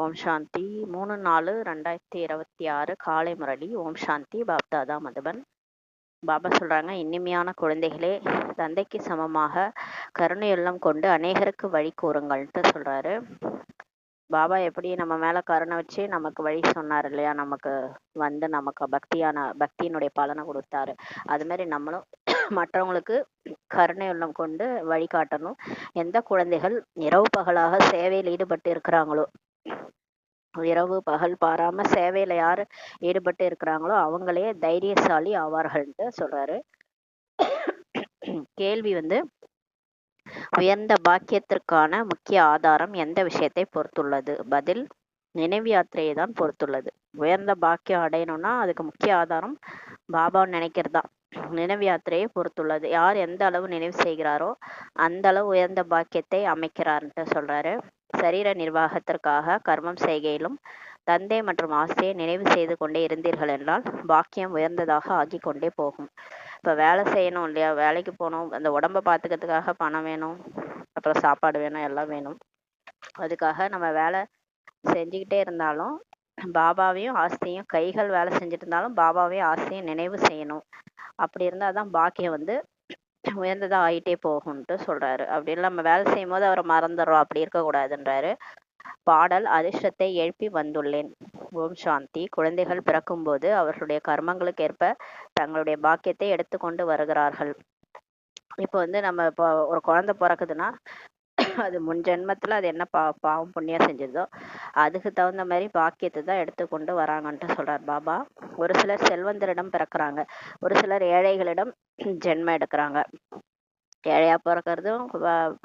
ஓம் சாந்தி 3/4/2026 காலை முரளி. ஓம் சாந்தி. பாப்தாதா மதுபன். பாபா சொல்றாங்க, இனிமையான குழந்தைகளே, தந்தைக்கு சமமாக கருணையுள்ளம் கொண்டு அநேகருக்கு வழி கூறுங்கள்ட்டு சொல்றாரு. பாபா எப்படி நம்ம மேல கருணை வச்சு நமக்கு வழி சொன்னார் இல்லையா, நமக்கு நமக்கு பக்தியினுடைய பலனை கொடுத்தாரு. அது மாதிரி நம்மளும் மற்றவங்களுக்கு கருணை உள்ளம் கொண்டு வழிகாட்டணும். எந்த குழந்தைகள் இரவு பகலாக சேவையில் ஈடுபட்டு இருக்கிறாங்களோ, இரவு பகல் பாராம சேவையில யாரு ஈடுபட்டு இருக்கிறாங்களோ அவங்களே தைரியசாலி ஆவார்கள்ட்டு சொல்றாரு. கேள்வி உயர்ந்த பாக்கியத்திற்கான முக்கிய ஆதாரம் எந்த விஷயத்தை பொறுத்துள்ளது? பதில், நினைவு யாத்திரையை தான் பொறுத்துள்ளது. உயர்ந்த பாக்கியம் அடையணும்னா அதுக்கு முக்கிய ஆதாரம் பாபான்னு நினைக்கிறதா. நினைவு யாத்திரையை பொறுத்துள்ளது. யார் எந்த அளவு நினைவு செய்கிறாரோ அந்த அளவு உயர்ந்த பாக்கியத்தை அமைக்கிறார்ன்ட்டு சொல்றாரு. சரீர நிர்வாகத்திற்காக கர்மம் செய்கையிலும் தந்தை மற்றும் ஆசையை நினைவு செய்து கொண்டே இருந்தீர்கள் என்றால் பாக்கியம் உயர்ந்ததாக ஆகி கொண்டே போகும். இப்போ வேலை செய்யணும் இல்லையா, வேலைக்கு போகணும், அந்த உடம்பை பார்த்துக்கிறதுக்காக பணம் வேணும், அப்புறம் சாப்பாடு வேணும், எல்லாம் வேணும். அதுக்காக நம்ம வேலை செஞ்சுக்கிட்டே இருந்தாலும் பாபாவையும் ஆசையும், கைகள் வேலை செஞ்சுட்டு இருந்தாலும் பாபாவையும் ஆசையும் நினைவு செய்யணும். அப்படி இருந்தால் தான் பாக்கியம் உயர்ந்ததா ஆகிட்டே போகும்ட்டு சொல்றாரு. அப்படி இல்லை நம்ம வேலை செய்யும் போது அவரை மறந்துடுறோம், அப்படி இருக்கக்கூடாதுன்றாரு. பாடல், அதிர்ஷ்டத்தை எழுப்பி வந்துள்ளேன். ஓம் சாந்தி. குழந்தைகள் பிறக்கும்போது அவர்களுடைய கர்மங்களுக்கு ஏற்ப தங்களுடைய பாக்கியத்தை எடுத்துக்கொண்டு வருகிறார்கள். இப்போ நம்ம இப்போ ஒரு குழந்தை பிறக்குதுன்னா அது முன் ஜென்மத்துல அது என்ன பாவம் புண்ணியம் செஞ்சதோ அதுக்கு தகுந்த மாதிரி பாக்கியத்தை தான் எடுத்துக்கொண்டு வராங்கன்ட்டு சொல்றார் பாபா. ஒரு சிலர் செல்வந்தரிடம் பிறக்கிறாங்க, ஒரு சிலர் ஏழைகளிடம் ஜென்மம் எடுக்கிறாங்க. ஏழையா பிறக்கிறதும்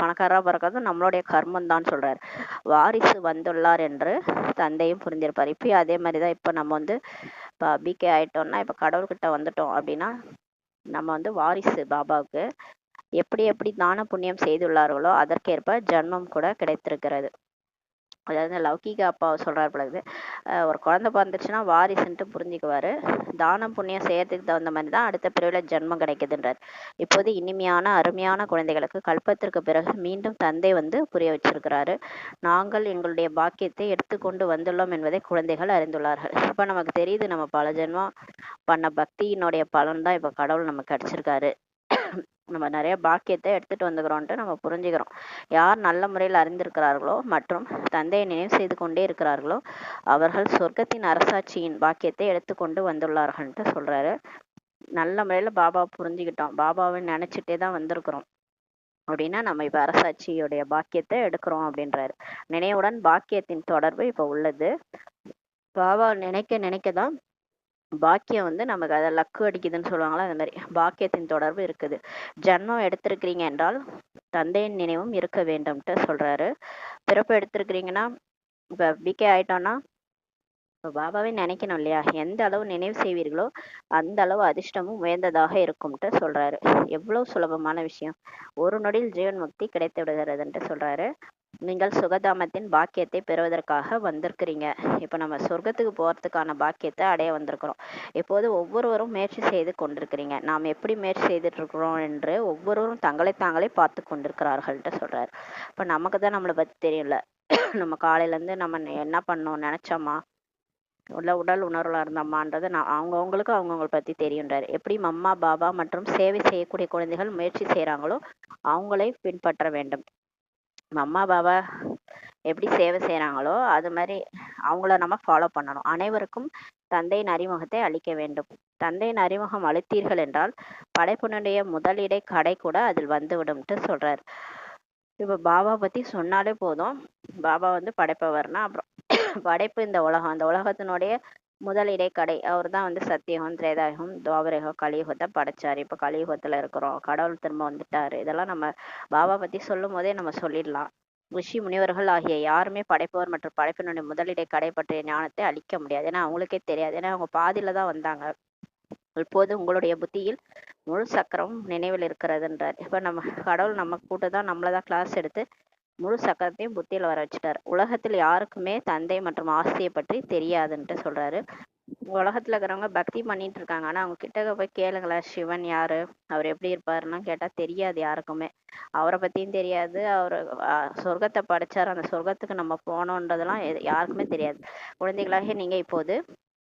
பணக்காரா பிறக்கிறதும் நம்மளுடைய கர்மம் தான் சொல்றாரு. வாரிசு வந்துள்ளார் என்று தந்தையும் புரிஞ்சிருப்பார். இப்பயும் அதே மாதிரிதான். இப்ப நம்ம இப்போ பிகே ஆயிட்டோம்னா, இப்ப கடவுள்கிட்ட வந்துட்டோம் அப்படின்னா நம்ம வாரிசு பாபாவுக்கு. எப்படி எப்படி தான புண்ணியம் செய்துள்ளார்களோ அதற்கேற்ப ஜன்மம் கூட கிடைத்திருக்கிறது. அதாவது லௌகிக அப்பாவை சொல்றாரு பிறகு, ஒரு குழந்தை பிறந்துச்சுன்னா வாரிசுன்ட்டு புரிஞ்சுக்குவாரு. தானம் புண்ணியம் செய்யறதுக்கு தகுந்த மாதிரி தான் அடுத்த பிறவில ஜென்மம் கிடைக்குதுன்றார். இப்போது இனிமையான அருமையான குழந்தைகளுக்கு கல்பத்திற்கு பிறகு மீண்டும் தந்தை புரிய வச்சிருக்கிறாரு. நாங்கள் எங்களுடைய பாக்கியத்தை எடுத்துக்கொண்டு வந்துள்ளோம் என்பதை குழந்தைகள் அறிந்துள்ளார்கள். இப்ப நமக்கு தெரியுது, நம்ம பல ஜென்மம் பண்ண பக்தியினுடைய பலன் தான் இப்ப கடவுள் நமக்கு கிடைச்சிருக்காரு. நம்ம நிறைய பாக்கியத்தை எடுத்துட்டு வந்துக்கிறோம்ட்டு நம்ம புரிஞ்சுக்கிறோம். யார் நல்ல முறையில் அறிந்திருக்கிறார்களோ மற்றும் தந்தையை நினைவு செய்து கொண்டே இருக்கிறார்களோ அவர்கள் சொர்க்கத்தின் அரசாட்சியின் பாக்கியத்தை எடுத்துக்கொண்டு வந்துள்ளார்கள்ட்டு சொல்றாரு. நல்ல முறையில பாபா புரிஞ்சுக்கிட்டோம், பாபாவை நினைச்சிட்டே தான் வந்திருக்கிறோம் அப்படின்னா நம்ம இப்ப அரசாட்சியுடைய பாக்கியத்தை எடுக்கிறோம் அப்படின்றாரு. நினைவுடன் பாக்கியத்தின் தொடர்பு இப்ப உள்ளது. பாபா நினைக்க நினைக்கதான் பாக்கியம் நமக்கு அதை லக்கு அடிக்குதுன்னு சொல்லுவாங்களா, அந்த மாதிரி பாக்கியத்தின் தொடர்பு இருக்குது. ஜன்மம் எடுத்திருக்கிறீங்க என்றால் தந்தையின் நினைவும் இருக்க வேண்டும்ட்டு சொல்றாரு. பிறப்பு எடுத்திருக்கிறீங்கன்னா, இப்ப பிகே ஆயிட்டோம்னா இப்போ பாபாவே நினைக்கணும் இல்லையா, எந்த அளவு நினைவு செய்வீர்களோ அந்த அளவு அதிர்ஷ்டமும் உயர்ந்ததாக இருக்கும்ட்டு சொல்றாரு. எவ்வளவு சுலபமான விஷயம். ஒரு நொடியில் ஜீவன் முக்தி கிடைத்து விடுகிறதுன்ட்டு சொல்றாரு. நீங்கள் சுகதாமத்தின் பாக்கியத்தை பெறுவதற்காக வந்திருக்கிறீங்க. இப்போ நம்ம சொர்க்கத்துக்கு போறதுக்கான பாக்கியத்தை அடைய வந்திருக்கிறோம். இப்போது ஒவ்வொருவரும் முயற்சி செய்து கொண்டிருக்கிறீங்க. நாம் எப்படி முயற்சி செய்துட்டு இருக்கிறோம் என்று ஒவ்வொருவரும் தங்களை தாங்களே பார்த்து கொண்டிருக்கிறார்கள்ட்டு சொல்றாரு. இப்போ நமக்கு தான் நம்மளை பத்தி தெரியல. நம்ம காலையில இருந்து நம்ம என்ன பண்ணோம் நினைச்சோமா, உடல் உணர்வுல இருந்தோமான்றது அவங்கவுங்களுக்கு அவங்கவுங்களை பத்தி தெரியுன்றாரு. எப்படி அம்மா பாபா மற்றும் சேவை செய்யக்கூடிய குழந்தைகள் முயற்சி செய்யறாங்களோ அவங்களை பின்பற்ற வேண்டும். அம்மா பாபா எப்படி சேவை செய்யறாங்களோ அது மாதிரி அவங்கள நம்ம ஃபாலோ பண்ணணும். அனைவருக்கும் தந்தையின் அறிமுகத்தை அளிக்க வேண்டும். தந்தையின் அறிமுகம் அளித்தீர்கள் என்றால் படைப்பினுடைய முதலிடை கடை கூட அதில் வந்துவிடும்ட்டு சொல்றாரு. இப்ப பாபா பத்தி சொன்னாலே போதும், பாபா படைப்பவர்னா அப்புறம் படைப்பு இந்த உலகம், அந்த உலகத்தினுடைய முதல் இடைக்கடை அவர் தான் சத்தியகம், திரேதாயுகம், துவாபரயுகம், கலியுகத்தை படைச்சாரு. இப்ப கலியுகத்துல இருக்கிறோம், கடவுள் திரும்ப வந்துட்டாரு. இதெல்லாம் நம்ம பாபா பத்தி சொல்லும் போதே நம்ம சொல்லிடலாம். ரிஷி முனிவர்கள் ஆகிய யாருமே படைப்பவர் மற்றும் படைப்பினுடைய முதலிடை கடை பற்றிய ஞானத்தை அளிக்க முடியாது. ஏன்னா அவங்களுக்கே தெரியாது. ஏன்னா அவங்க பாதியில தான் வந்தாங்க. இப்போது உங்களுடைய புத்தியில் முழு சக்கரம் நினைவில் இருக்கிறதுன்றார். இப்ப நம்ம கடவுள் நம்ம கூட்ட தான் நம்மளதான் கிளாஸ் எடுத்து முழு சக்கரத்தையும் புத்தியில வர வச்சுட்டாரு. உலகத்தில் யாருக்குமே தந்தை மற்றும் ஆசையை பற்றி தெரியாதுன்ட்டு சொல்றாரு. உலகத்துல இருக்கிறவங்க பக்தி பண்ணிட்டு இருக்காங்க, ஆனா அவங்க கிட்ட போய் கேளுங்களேன், சிவன் யாரு, அவர் எப்படி இருப்பாருன்னா கேட்டா தெரியாது யாருக்குமே. அவரை பத்தியும் தெரியாது, அவரு சொர்க்கத்தை படைச்சாரு, அந்த சொர்க்கத்துக்கு நம்ம போனோன்றதெல்லாம் யாருக்குமே தெரியாது. குழந்தைகளாக நீங்க இப்போது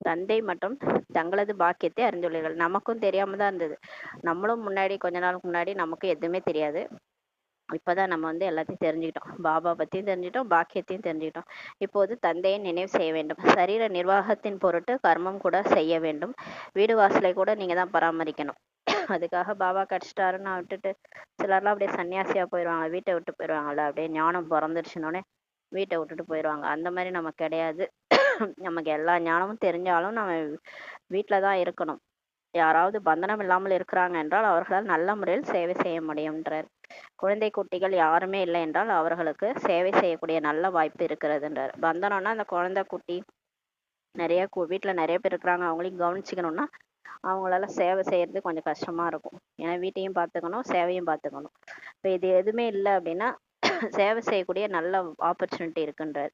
தந்தை மற்றும் தங்களது பாக்கியத்தை அறிந்துள்ளீர்கள். நமக்கும் தெரியாம தான் இருந்தது. நம்மளும் முன்னாடி கொஞ்ச நாளுக்கு முன்னாடி நமக்கு எதுவுமே தெரியாது. இப்பதான் நம்ம எல்லாத்தையும் தெரிஞ்சுக்கிட்டோம். பாபா பத்தியும் தெரிஞ்சுட்டோம், பாக்கியத்தையும் தெரிஞ்சுக்கிட்டோம். இப்போது தந்தையை நினைவு செய்ய வேண்டும். சரீர நிர்வாகத்தின் பொருட்டு கர்மம் கூட செய்ய வேண்டும். வீடு வாசலை கூட நீங்க தான் பராமரிக்கணும். அதுக்காக பாபா கடிச்சிட்டாருன்னு விட்டுட்டு சிலர்லாம் அப்படியே சன்னியாசியா போயிடுவாங்க, வீட்டை விட்டு போயிடுவாங்கல்ல, அப்படியே ஞானம் பிறந்துருச்சுனோடனே வீட்டை விட்டுட்டு போயிடுவாங்க. அந்த மாதிரி நம்ம கிடையாது. நமக்கு எல்லா ஞானமும் தெரிஞ்சாலும் நம்ம வீட்டில தான் இருக்கணும். யாராவது பந்தனம் இல்லாமல் இருக்கிறாங்க என்றால் அவர்களால் நல்ல முறையில் சேவை செய்ய முடியும்ன்றார். குழந்தை குட்டிகள் யாருமே இல்லை என்றால் அவர்களுக்கு சேவை செய்யக்கூடிய நல்ல வாய்ப்பு இருக்கிறதுன்றார். பந்தனம்னா அந்த குழந்தை குட்டி நிறைய வீட்டில் நிறைய பேர் இருக்கிறாங்க, அவங்களையும் கவனிச்சுக்கணும்னா அவங்களால சேவை செய்யறது கொஞ்சம் கஷ்டமா இருக்கும். ஏன்னா வீட்டையும் பார்த்துக்கணும், சேவையும் பார்த்துக்கணும். இப்போ இது எதுவுமே இல்லை அப்படின்னா சேவை செய்யக்கூடிய நல்ல ஆப்பர்ச்சுனிட்டி இருக்குன்றார்.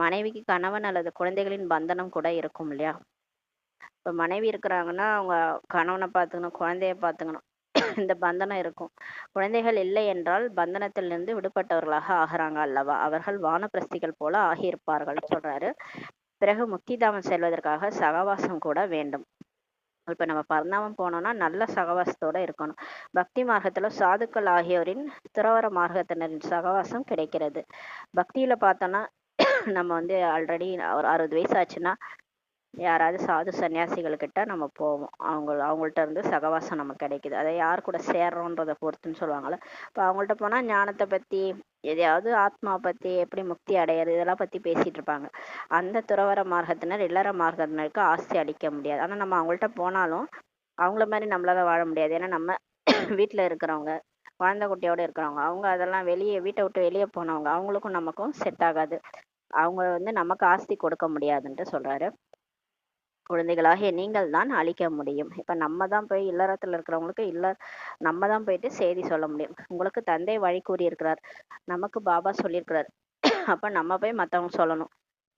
மனைவிக்கு கணவன் அல்லது குழந்தைகளின் பந்தனம் கூட இருக்கும் இல்லையா. இப்போ மனைவி இருக்கிறாங்கன்னா அவங்க கணவனை பார்த்துக்கணும், குழந்தைய பார்த்துக்கணும், இந்த பந்தனம் இருக்கும். குழந்தைகள் இல்லை என்றால் பந்தனத்திலிருந்து விடுபட்டவர்களாக ஆகிறாங்க அல்லவா, அவர்கள் வானப்பிரஸ்திகள் போல ஆகியிருப்பார்கள் சொல்றாரு. பிறகு முக்திதாமம் செல்வதற்காக சகவாசம் கூட வேண்டும். இப்ப நம்ம பரிணாமம் போனோம்னா நல்ல சகவாசத்தோட இருக்கணும். பக்தி மார்க்கத்துல சாதுக்கள் ஆகியோரின் துறவர மார்க்கத்தினரின் சகவாசம் கிடைக்கிறது. பக்தியில பார்த்தோம்னா நம்ம ஆல்ரெடி ஒரு 60 வயசு ஆச்சுன்னா யாராவது சாது சன்னியாசிகள்கிட்ட நம்ம போவோம். அவங்கள்ட்ட இருந்து சகவாசம் நமக்கு கிடைக்குது. அதை யார் கூட சேர்றோன்றதை பொறுத்துன்னு சொல்லுவாங்கல்ல. இப்போ அவங்கள்ட்ட போனா ஞானத்தை பத்தி, எதையாவது ஆத்மா பத்தி, எப்படி முக்தி அடையிறது, இதெல்லாம் பத்தி பேசிட்டு இருப்பாங்க. அந்த துறவர மார்க்கத்தினர் இல்லற மார்க்கத்தினருக்கு ஆஸ்தி அளிக்க முடியாது. ஆனா நம்ம அவங்கள்ட்ட போனாலும் அவங்கள மாதிரி நம்மளால வாழ முடியாது. ஏன்னா நம்ம வீட்டுல இருக்கிறவங்க, குழந்தை குட்டியோட இருக்கிறவங்க, அவங்க அதெல்லாம் வெளியே வீட்டை விட்டு வெளியே போனவங்க, அவங்களுக்கும் நமக்கும் செட் ஆகாது. அவங்க நமக்கு ஆஸ்தி கொடுக்க முடியாதுன்ட்டு சொல்றாரு. குழந்தைகளாகிய நீங்கள் தான் அழிக்க முடியும். இப்ப நம்ம தான் போய் இல்லறத்துல இருக்கிறவங்களுக்கு நம்ம தான் போயிட்டு செய்தி சொல்ல முடியும். உங்களுக்கு தந்தை வழி கூறியிருக்கிறார், நமக்கு பாபா சொல்லியிருக்கிறார். அப்ப நம்ம போய் மத்தவங்க சொல்லணும்.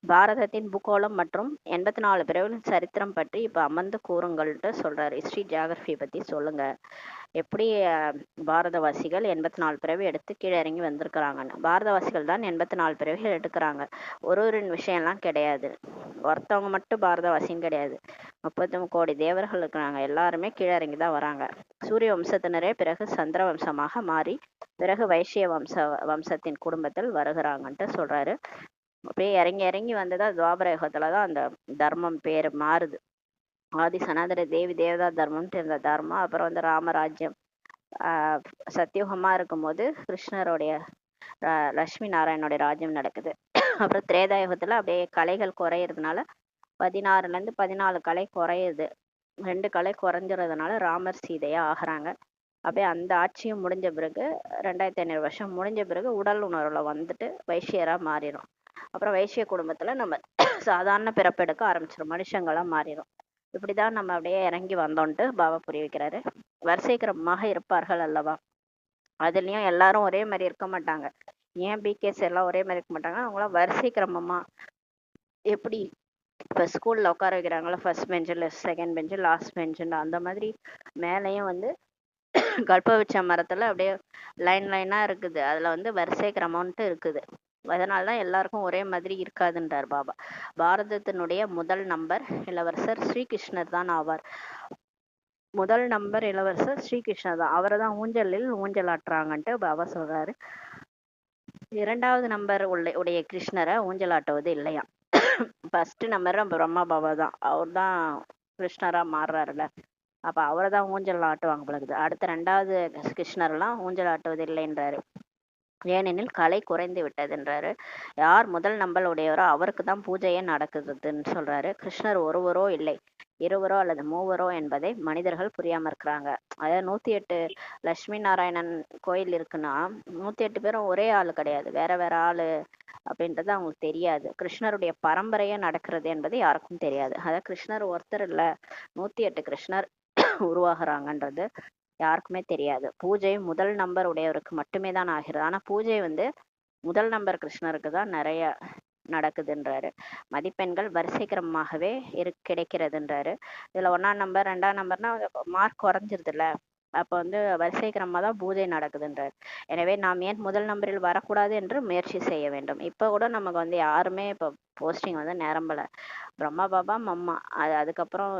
பாரதத்தின் பூகோளம் மற்றும் 84 பிரிவுகளின் சரித்திரம் பற்றி இப்ப அமர்ந்து கூறுங்கள்ட்டு சொல்றாரு. ஹிஸ்டரி ஜியாகிரபி பத்தி சொல்லுங்க. எப்படி பாரதவாசிகள் 84 பிறவி எடுத்து கீழே இறங்கி வந்திருக்கிறாங்கன்னு. பாரதவாசிகள் தான் 84 பிறவிகள் எடுக்கிறாங்க. ஒரு விஷயம்லாம் கிடையாது. ஒருத்தவங்க மட்டும் பாரதவாசின்னு கிடையாது. 33 கோடி தேவர்கள் இருக்கிறாங்க. எல்லாருமே கீழே இறங்கி தான் வராங்க. சூரிய வம்சத்தினரே பிறகு சந்திர வம்சமாக மாறி பிறகு வைஷ்ய வம்சத்தின் குடும்பத்தில் வருகிறாங்கன்ட்டு சொல்றாரு. அப்படியே இறங்கி இறங்கி வந்ததா துவாபர யுகத்துலதான் அந்த தர்மம் பேர் மாறுது. ஆதி சனாதன தேவி தேவதா தர்மம்ட்டு இருந்த தர்மம் அப்புறம் ராமராஜ்யம் சத்தியுகமா இருக்கும்போது கிருஷ்ணருடைய லட்சுமி நாராயணனுடைய ராஜ்யம் நடக்குது. அப்புறம் திரேதாயுகத்துல அப்படியே கலைகள் குறையிறதுனால 16ல இருந்து 14 கலை குறையுது. 2 கலை குறைஞ்சிறதுனால ராமர் சீதையா ஆகுறாங்க. அப்படியே அந்த ஆட்சியும் முடிஞ்ச பிறகு 2500 வருஷம் முடிஞ்ச பிறகு உடல் உணர்வுல வந்துட்டு வைஷ்யரா மாறிடும். அப்புறம் வைஷ்ய குடும்பத்துல நம்ம சாதாரண பிறப்பெடுக்க ஆரம்பிச்சிடும், மனுஷங்களா மாறிடும். இப்படிதான் நம்ம அப்படியே இறங்கி வந்தோன்ட்டு பாபா புரிய வைக்கிறாரு. வரிசை கிரமமாக இருப்பார்கள் அல்லவா, அதுலயும் எல்லாரும் ஒரே மாதிரி இருக்க மாட்டாங்க. ஏன் பிகேஸ் எல்லாம் ஒரே மாதிரி இருக்க மாட்டாங்க, அவங்களாம் வரிசை கிரமமா எப்படி இப்ப ஸ்கூல்ல உட்கார வைக்கிறாங்களா, ஃபர்ஸ்ட் பெஞ்சில் செகண்ட் பெஞ்சு லாஸ்ட் பெஞ்சுன்னு, அந்த மாதிரி மேலையும் கல்பவச்ச மரத்துல அப்படியே லைன் லைனா இருக்குது. அதுல வரிசை கிரமம்ன்ட்டு இருக்குது. அதனாலதான் எல்லாருக்கும் ஒரே மாதிரி இருக்காதுன்றார் பாபா. பாரதத்தினுடைய முதல் நம்பர் இளவரசர் ஸ்ரீகிருஷ்ணர் தான் ஆவார். முதல் நம்பர் இளவரசர் ஸ்ரீகிருஷ்ணர் தான். அவரை தான் ஊஞ்சலில் ஊஞ்சலாட்டுறாங்கன்ட்டு பாபா சொல்றாரு. 2வது நம்பர் உடைய கிருஷ்ணரை ஊஞ்சலாட்டுவது இல்லையா. ஃபர்ஸ்ட் நம்பர் பிரம்மா பாபா தான், அவர் தான் கிருஷ்ணரா மாறுறாருல. அப்ப அவரை தான் ஊஞ்சல் ஆட்டுவாங்க பழகுது. அடுத்த 2வது கிருஷ்ணர் எல்லாம் ஊஞ்சல் ஆட்டுவது இல்லைன்றாரு. ஏனெனில் கலை குறைந்து விட்டதுன்றாரு. யார் முதல் நம்பர் உடையவரோ அவருக்கு தான் பூஜையே நடக்குதுன்னு சொல்றாரு. கிருஷ்ணர் ஒருவரோ இல்லை, இருவரோ அல்லது மூவரோ என்பதை மனிதர்கள் புரியாம இருக்கிறாங்க. அதாவது 108 லட்சுமி நாராயணன் கோயில் இருக்குன்னா 108 பேரும் ஒரே ஆளு கிடையாது, வேற வேற ஆளு அப்படின்றது அவங்களுக்கு தெரியாது. கிருஷ்ணருடைய பரம்பரையே நடக்கிறது என்பது யாருக்கும் தெரியாது. அதாவது கிருஷ்ணர் ஒருத்தர் இல்ல, 108 கிருஷ்ணர் உருவாகிறாங்கன்றது யாருக்குமே தெரியாது. பூஜை முதல் நம்பர் உடையவருக்கு மட்டுமே தான் ஆகிறது. ஆனா பூஜை முதல் நம்பர் கிருஷ்ணருக்கு தான் நிறைய நடக்குதுன்றாரு. மதிப்பெண்கள் வரிசை கிரமமாகவே கிடைக்கிறதுன்றாரு. இதுல 1ஆம் நம்பர் 2ஆம் நம்பர்னா மார்க் குறைஞ்சிருதுல்ல, அப்போ வந்து வரிசை கிரமமாக தான் பூஜை நடக்குதுன்றார். எனவே நாம் ஏன் முதல் நம்பரில் வரக்கூடாது என்று முயற்சி செய்ய வேண்டும். இப்போ கூட நமக்கு வந்து யாருமே இப்போ போஸ்டிங் வந்து நிரம்பல. பிரம்மா பாபா மம்மா அதுக்கப்புறம்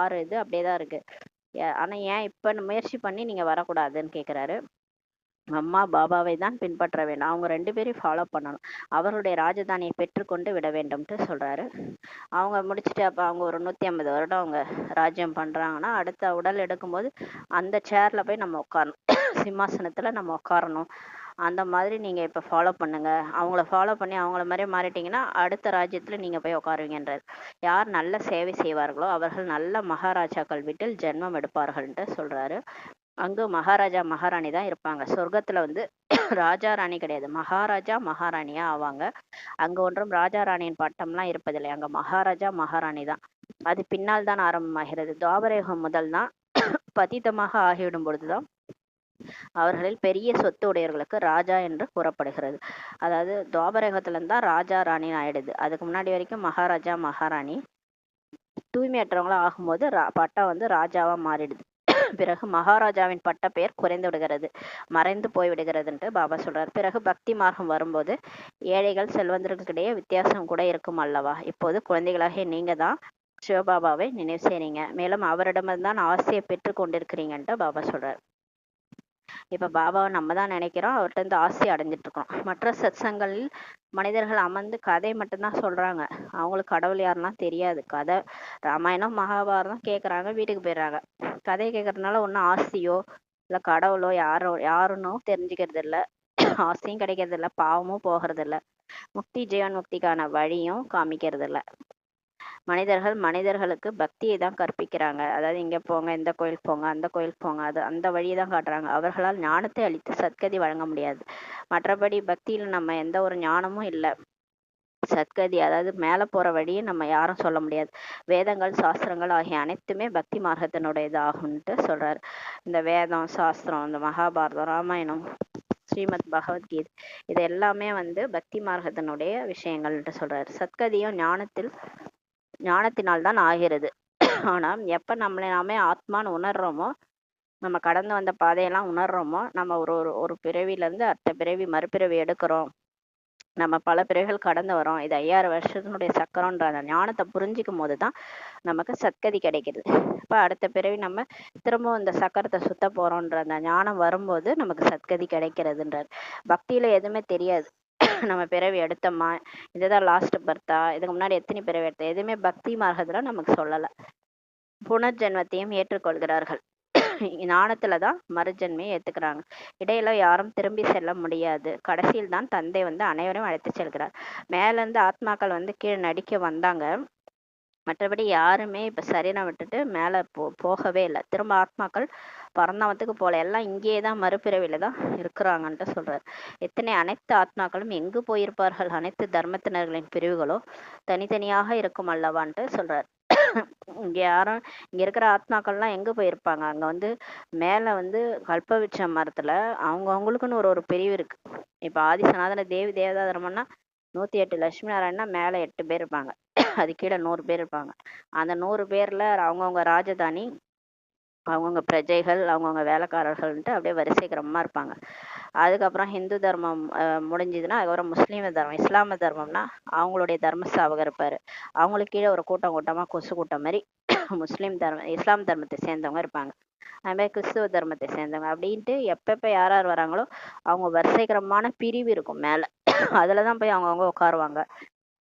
6 இது அப்படியே தான் இருக்கு. ஆனா ஏன் இப்ப முயற்சி பண்ணி நீங்க வரக்கூடாதுன்னு கேக்குறாரு. அம்மா பாபாவை தான் பின்பற்ற வேண்டும், அவங்க 2 பேரையும் ஃபாலோ பண்ணணும், அவருடைய ராஜதானியை பெற்றுக்கொண்டு விட வேண்டும்ட்டு சொல்றாரு. அவங்க முடிச்சுட்டு அப்ப அவங்க ஒரு 150 வருடம் அவங்க ராஜ்யம் பண்றாங்கன்னா அடுத்த உடல் எடுக்கும்போது அந்த சேர்ல போய் நம்ம உட்காரணும், சிம்மாசனத்துல நம்ம உட்காரணும். அந்த மாதிரி நீங்க இப்ப ஃபாலோ பண்ணுங்க, அவங்கள ஃபாலோ பண்ணி அவங்கள மாதிரியே மாறிட்டீங்கன்னா அடுத்த ராஜ்யத்துல நீங்க போய் உட்காருவீங்கன்றார். யார் நல்ல சேவை செய்வார்களோ அவர்கள் நல்ல மகாராஜாக்கள் வீட்டில் ஜென்மம் எடுப்பார்கள்ன்ட்டு சொல்றாரு. அங்கு மகாராஜா மகாராணி தான் இருப்பாங்க. சொர்க்கத்துல வந்து ராஜா ராணி கிடையாது, மகாராஜா மகாராணியா ஆவாங்க. அங்க ஒன்றும் ராஜா ராணியின் பட்டம்லாம் இருப்பதில்லை, அங்க மகாராஜா மகாராணி தான். அது பின்னால் தான் ஆரம்பமாகிறது. துவாபரயுகம் முதல் தான் பதிதமாக ஆகிவிடும் பொழுதுதான் அவர்களில் பெரிய சொத்து உடையவர்களுக்கு ராஜா என்று கூறப்படுகிறது. அதாவது துவாபரயுகத்துல இருந்தா ராஜா ராணின்னு ஆயிடுது. அதுக்கு முன்னாடி வரைக்கும் மகாராஜா மகாராணி. தூய்மையற்றவங்களா ஆகும்போது பட்டம் வந்து ராஜாவா மாறிடுது. பிறகு மகாராஜாவின் பட்ட பெயர் குறைந்து விடுகிறது, மறைந்து போய் விடுகிறதுன்ட்டு பாபா சொல்றார். பிறகு பக்தி மார்க்கம் வரும்போது ஏழைகள் செல்வந்தர்களுக்கிடையே வித்தியாசம் கூட இருக்கும் அல்லவா. இப்போது குழந்தைகளாக நீங்க தான் சிவபாபாவை நினைவு செய்றீங்க, மேலும் அவரிடம்தான் ஆசையை பெற்று கொண்டிருக்கிறீங்கன்ட்டு பாபா சொல்றாரு. இப்ப பாபாவை நம்ம தான் நினைக்கிறோம், அவர்கிட்ட இருந்து ஆசை அடைஞ்சிட்டு இருக்கோம். மற்ற சத்சங்களில் மனிதர்கள் அமர்ந்து கதை மட்டும்தான் சொல்றாங்க, அவங்களுக்கு கடவுள் யாருன்னா தெரியாது. கதை ராமாயணம் மகாபாரதம் கேட்குறாங்க, வீட்டுக்கு போயிடுறாங்க. கதை கேட்கறதுனால ஒன்றும் ஆசையோ இல்லை கடவுளோ யாருன்னு தெரிஞ்சுக்கிறது இல்லை, ஆசையும் கிடைக்கிறது இல்லை, பாவமும் போகிறது இல்லை, முக்தி ஜீவன் முக்திக்கான வழியும் காமிக்கிறது இல்லை. மனிதர்கள் மனிதர்களுக்கு பக்தியை தான் கற்பிக்கிறாங்க. அதாவது இங்க போங்க, இந்த கோயில் போங்க, அந்த கோயில் போங்க, அது அந்த வழியை தான் காட்டுறாங்க. அவர்களால் ஞானத்தை அளித்து சத்கதி வழங்க முடியாது. மற்றபடி பக்தியில் நம்ம எந்த ஒரு ஞானமும் இல்லை. சத்கதி அதாவது மேல போற வழியை நம்ம யாரும் சொல்ல முடியாது. வேதங்கள் சாஸ்திரங்கள் ஆகிய அனைத்துமே பக்தி மார்க்கத்தினுடையது ஆகும்ட்டு சொல்றாரு. இந்த வேதம் சாஸ்திரம், இந்த மகாபாரதம் ராமாயணம் ஸ்ரீமத் பகவத்கீதை இது எல்லாமே வந்து பக்தி மார்க்கத்தினுடைய விஷயங்கள்ட்டு சொல்றாரு. சத்கதியும் ஞானத்தினால் தான் ஆகிறது. ஆனா எப்ப நம்மளை நாமே ஆத்மான்னு உணர்றோமோ, நம்ம கடந்து வந்த பாதையெல்லாம் உணர்றோமோ, நம்ம ஒரு ஒரு பிறவில இருந்து அடுத்த பிறவி மறுபிறவி எடுக்கிறோம், நம்ம பல பிறவிகள் கடந்து வரோம், இது 5000 வருஷத்தினுடைய சக்கரம்ன்ற அந்த ஞானத்தை புரிஞ்சிக்கும் போதுதான் நமக்கு சத்கதி கிடைக்குது. இப்ப அடுத்த பிறவி நம்ம திரும்பவும் இந்த சக்கரத்தை சுத்த போறோம்ன்ற அந்த ஞானம் வரும்போது நமக்கு சத்கதி கிடைக்கிறதுன்றார். பக்தியில எதுவுமே தெரியாது, நம்ம பிறவி எடுத்தோமா, இதுதான் லாஸ்ட் பர்த்தா, இதுக்கு முன்னாடி எத்தனை பிறவி எடுத்த, எதுவுமே பக்தி மார்க்கத்துல நமக்கு சொல்லல. புனர்ஜென்மத்தையும் ஏற்றுக்கொள்கிறார்கள், ஞானத்துலதான் மறுஜென்மையை ஏத்துக்கிறாங்க. இடையில யாரும் திரும்பி செல்ல முடியாது. கடைசியில் தான் தந்தை வந்து அனைவரும் அழைத்து செல்கிறார். மேல இருந்து ஆத்மாக்கள் வந்து கீழே நடிக்க வந்தாங்க, மற்றபடி யாருமே இப்ப சரீரம் விட்டுட்டு மேல போகவே இல்லை. திரும்ப ஆத்மாக்கள் பரந்தாமத்துக்கு போல, எல்லாம் இங்கேயே தான் மறுபிறவில தான் இருக்கிறாங்கன்ட்டு சொல்றாரு. அனைத்து ஆத்மாக்களும் எங்கு போயிருப்பார்கள், அனைத்து தர்மத்தினர்களின் பிரிவுகளோ தனித்தனியாக இருக்கும் அல்லவான்ட்டு சொல்றாரு. இங்க யாரும் இங்க இருக்கிற ஆத்மாக்கள்லாம் எங்க போயிருப்பாங்க, அங்க வந்து மேல வந்து கல்பவிருட்ச மரத்துல அவங்களுக்குன்னு ஒரு பிரிவு இருக்கு. இப்ப ஆதிசநாதன தேவி தேவதா தர்மம்னா 108 லட்சுமி நாராயணனா மேல 8 பேர் இருப்பாங்க, அது கீழே 100 பேர் இருப்பாங்க. அந்த 100 பேர்ல அவங்கவுங்க ராஜதானி, அவங்கவுங்க பிரஜைகள், அவங்கவுங்க வேலைக்காரர்கள்ன்ட்டு அப்படியே வரிசை கிரமமா இருப்பாங்க. அதுக்கப்புறம் ஹிந்து தர்மம் முடிஞ்சதுன்னா அதுக்கப்புறம் முஸ்லீம் தர்மம், இஸ்லாம தர்மம்னா அவங்களுடைய தர்மஸ்தாபகர் இருப்பாரு, அவங்களுக்கு கீழே ஒரு கூட்டம் கூட்டமா கொசு கூட்டம் மாதிரி இஸ்லாம் தர்மத்தை சேர்ந்தவங்க இருப்பாங்க. அது மாதிரி கிறிஸ்துவ தர்மத்தை சேர்ந்தவங்க அப்படின்ட்டு எப்பப்ப யார் யார் வராங்களோ அவங்க வரிசைகரமான பிரிவு இருக்கும் மேல, அதுலதான் போய் அவங்கவுங்க உட்காருவாங்க.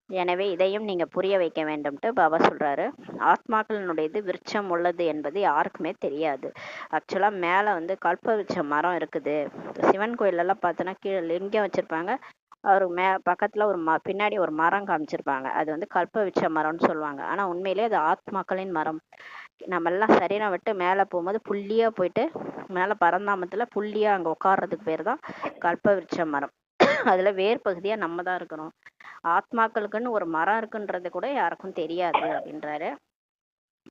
எனவே இதையும் நீங்க புரிய வைக்க வேண்டும்ட்டு பாபா சொல்றாரு. ஆத்மாக்களினுடையது விருட்சம் உள்ளது என்பது யாருக்குமே தெரியாது. ஆக்சுவலா மேல வந்து கல்பவிருட்ச மரம் இருக்குது. சிவன் கோயில் எல்லாம் பார்த்தோன்னா கீழே லிங்கம் வச்சிருப்பாங்க, அவருக்கு பக்கத்துல ஒரு பின்னாடி ஒரு மரம் காமிச்சிருப்பாங்க, அது வந்து கல்பவிருட்ச மரம்னு சொல்லுவாங்க. ஆனா உண்மையிலேயே அது ஆத்மாக்களின் மரம். நம்ம எல்லாம் சரீரம் விட்டு மேல போகும்போது புள்ளியா போயிட்டு மேல பரந்தாமத்துல புள்ளியா அங்க உட்கார்றதுக்கு பேர் தான் கல்பவிருட்ச மரம். அதுல வேர் பகுதியா நம்ம தான் இருக்கிறோம். ஆத்மாக்களுக்குன்னு ஒரு மரம் இருக்குன்றது கூட யாருக்கும் தெரியாது அப்படின்றாரு.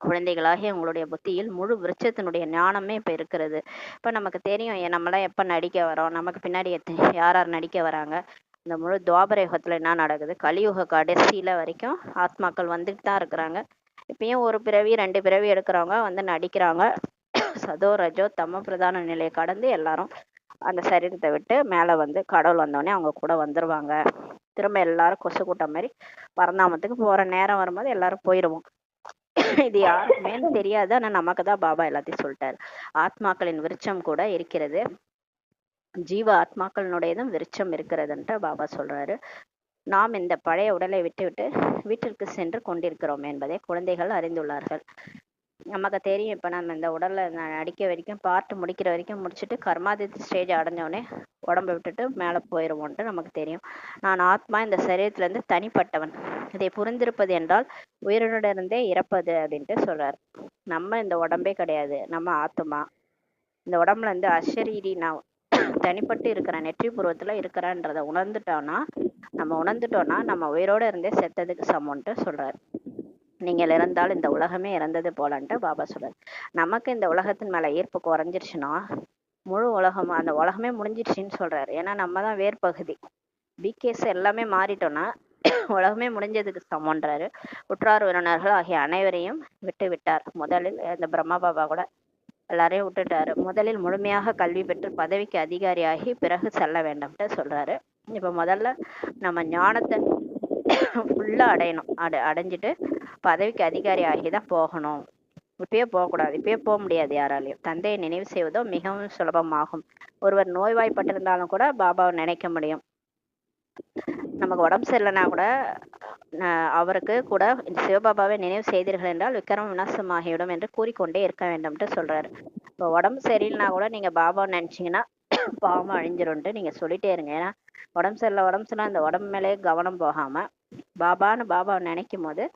குழந்தைகளாகிய உங்களுடைய புத்தியில் முழு விருட்சத்தினுடைய ஞானமே இப்ப இருக்கிறது. இப்ப நமக்கு தெரியும் நம்மளாம் எப்ப நடிக்க வரோம், நமக்கு பின்னாடி யார் யார் நடிக்க வராங்க, இந்த முழு துவாபர யுகத்துல என்ன நடக்குது, கலியுக கடைசியில வரைக்கும் ஆத்மாக்கள் வந்துட்டு தான் இருக்கிறாங்க. இப்பயும் ஒரு பிறவி 2 பிறவி எடுக்கிறவங்க வந்து நடிக்கிறாங்க. சதோ ரஜோ தமோ பிரதான நிலையை கடந்து எல்லாரும் அந்த சரீரத்தை விட்டு மேலே வந்து கடவுள் வந்தோடனே அவங்க கூட வந்துருவாங்க. திரும்ப எல்லாரும் கொசு கூட்டம் மாதிரி பரந்தாமத்துக்கு போற நேரம் வரும்போது எல்லாரும் போயிடுவோம். இது யாருக்குமே தெரியாது, ஆனா நமக்கு தான் பாபா எல்லாத்தையும் சொல்லிட்டாரு. ஆத்மாக்களின் விருட்சம் கூட இருக்கிறது, ஜீவ ஆத்மாக்களினுடையதும் விருட்சம் இருக்கிறதுன்ட்டு பாபா சொல்றாரு. நாம் இந்த பழைய உடலை விட்டுவிட்டு வீட்டிற்கு சென்று கொண்டிருக்கிறோம் என்பதை குழந்தைகள் அறிந்துள்ளார்கள். நமக்கு தெரியும், இப்போ நம்ம இந்த உடல்ல நடிக்க வரைக்கும் பார்ட் முடிக்கிற வரைக்கும் முடிச்சுட்டு கர்மாதித்த ஸ்டேஜ் அடைஞ்சோடனே உடம்பை விட்டுட்டு மேலே போயிடுவோன்ட்டு நமக்கு தெரியும். நான் ஆத்மா இந்த சரீரத்திலேருந்து தனிப்பட்டவன், இதை புரிந்திருப்பது என்றால் உயிரினுடனே இறப்பது அப்படின்ட்டு சொல்றாரு. நம்ம இந்த உடம்பே கிடையாது, நம்ம ஆத்மா. இந்த உடம்புல இருந்து அஷரீரி நான் தனிப்பட்டு இருக்கிறேன், நெற்றி பூர்வத்துல இருக்கிறேன்றதை உணர்ந்துட்டோம்னா நம்ம உயிரோட இருந்தே செத்ததுக்கு சமம்ன்ட்டு சொல்றாரு. நீங்கள் இறந்தால் இந்த உலகமே இறந்தது போலன்ட்டு பாபா சொல்றாரு. நமக்கு இந்த உலகத்தின் மேல ஈர்ப்பு குறைஞ்சிருச்சுன்னா முழு உலகம் அந்த உலகமே முடிஞ்சிருச்சுன்னு சொல்றாரு. ஏன்னா நம்ம தான் வேர்பகுதி. பிகேஸ் எல்லாமே மாறிட்டோம்னா உலகமே முடிஞ்சதுக்கு சமன்றாரு. உற்றார் உறவினர்கள் ஆகிய அனைவரையும் விட்டு விட்டார். முதலில் இந்த பிரம்மா பாபா கூட எல்லாரையும் விட்டுட்டாரு. முதலில் முழுமையாக கல்வி பெற்று பதவிக்கு அதிகாரியாகி பிறகு செல்ல வேண்டும்ட்டு சொல்றாரு. இப்ப முதல்ல நம்ம ஞானத்தை ஃபுல்லா அடையணும். அடைஞ்சிட்டு பதவிக்கு அதிகாரி ஆகிதான் போகணும். இப்பயே போகக்கூடாது, இப்பயே போக முடியாது யாராலையும். தந்தையை நினைவு செய்வதோ மிகவும் சுலபமாகும். ஒருவர் நோய்வாய்ப்பட்டிருந்தாலும் கூட பாபாவை நினைக்க முடியும். நமக்கு உடம்பு சரியில்லைனா கூட அவருக்கு கூட சிவபாபாவை நினைவு செய்தீர்கள் என்றால் விக்ரம் விநாசமாகிவிடும் என்று கூறிக்கொண்டே இருக்க வேண்டும்ட்டு சொல்றாரு. இப்போ உடம்பு சரியில்லைனா கூட நீங்க பாபாவை நினைச்சீங்கன்னா பாவம் அழிஞ்சிரும்ட்டு நீங்க சொல்லிட்டே இருங்க. ஏன்னா உடம்பு சரியில்லை அந்த உடம்பு மேலேயே கவனம் போகாம பாபாவை நினைக்கும் போது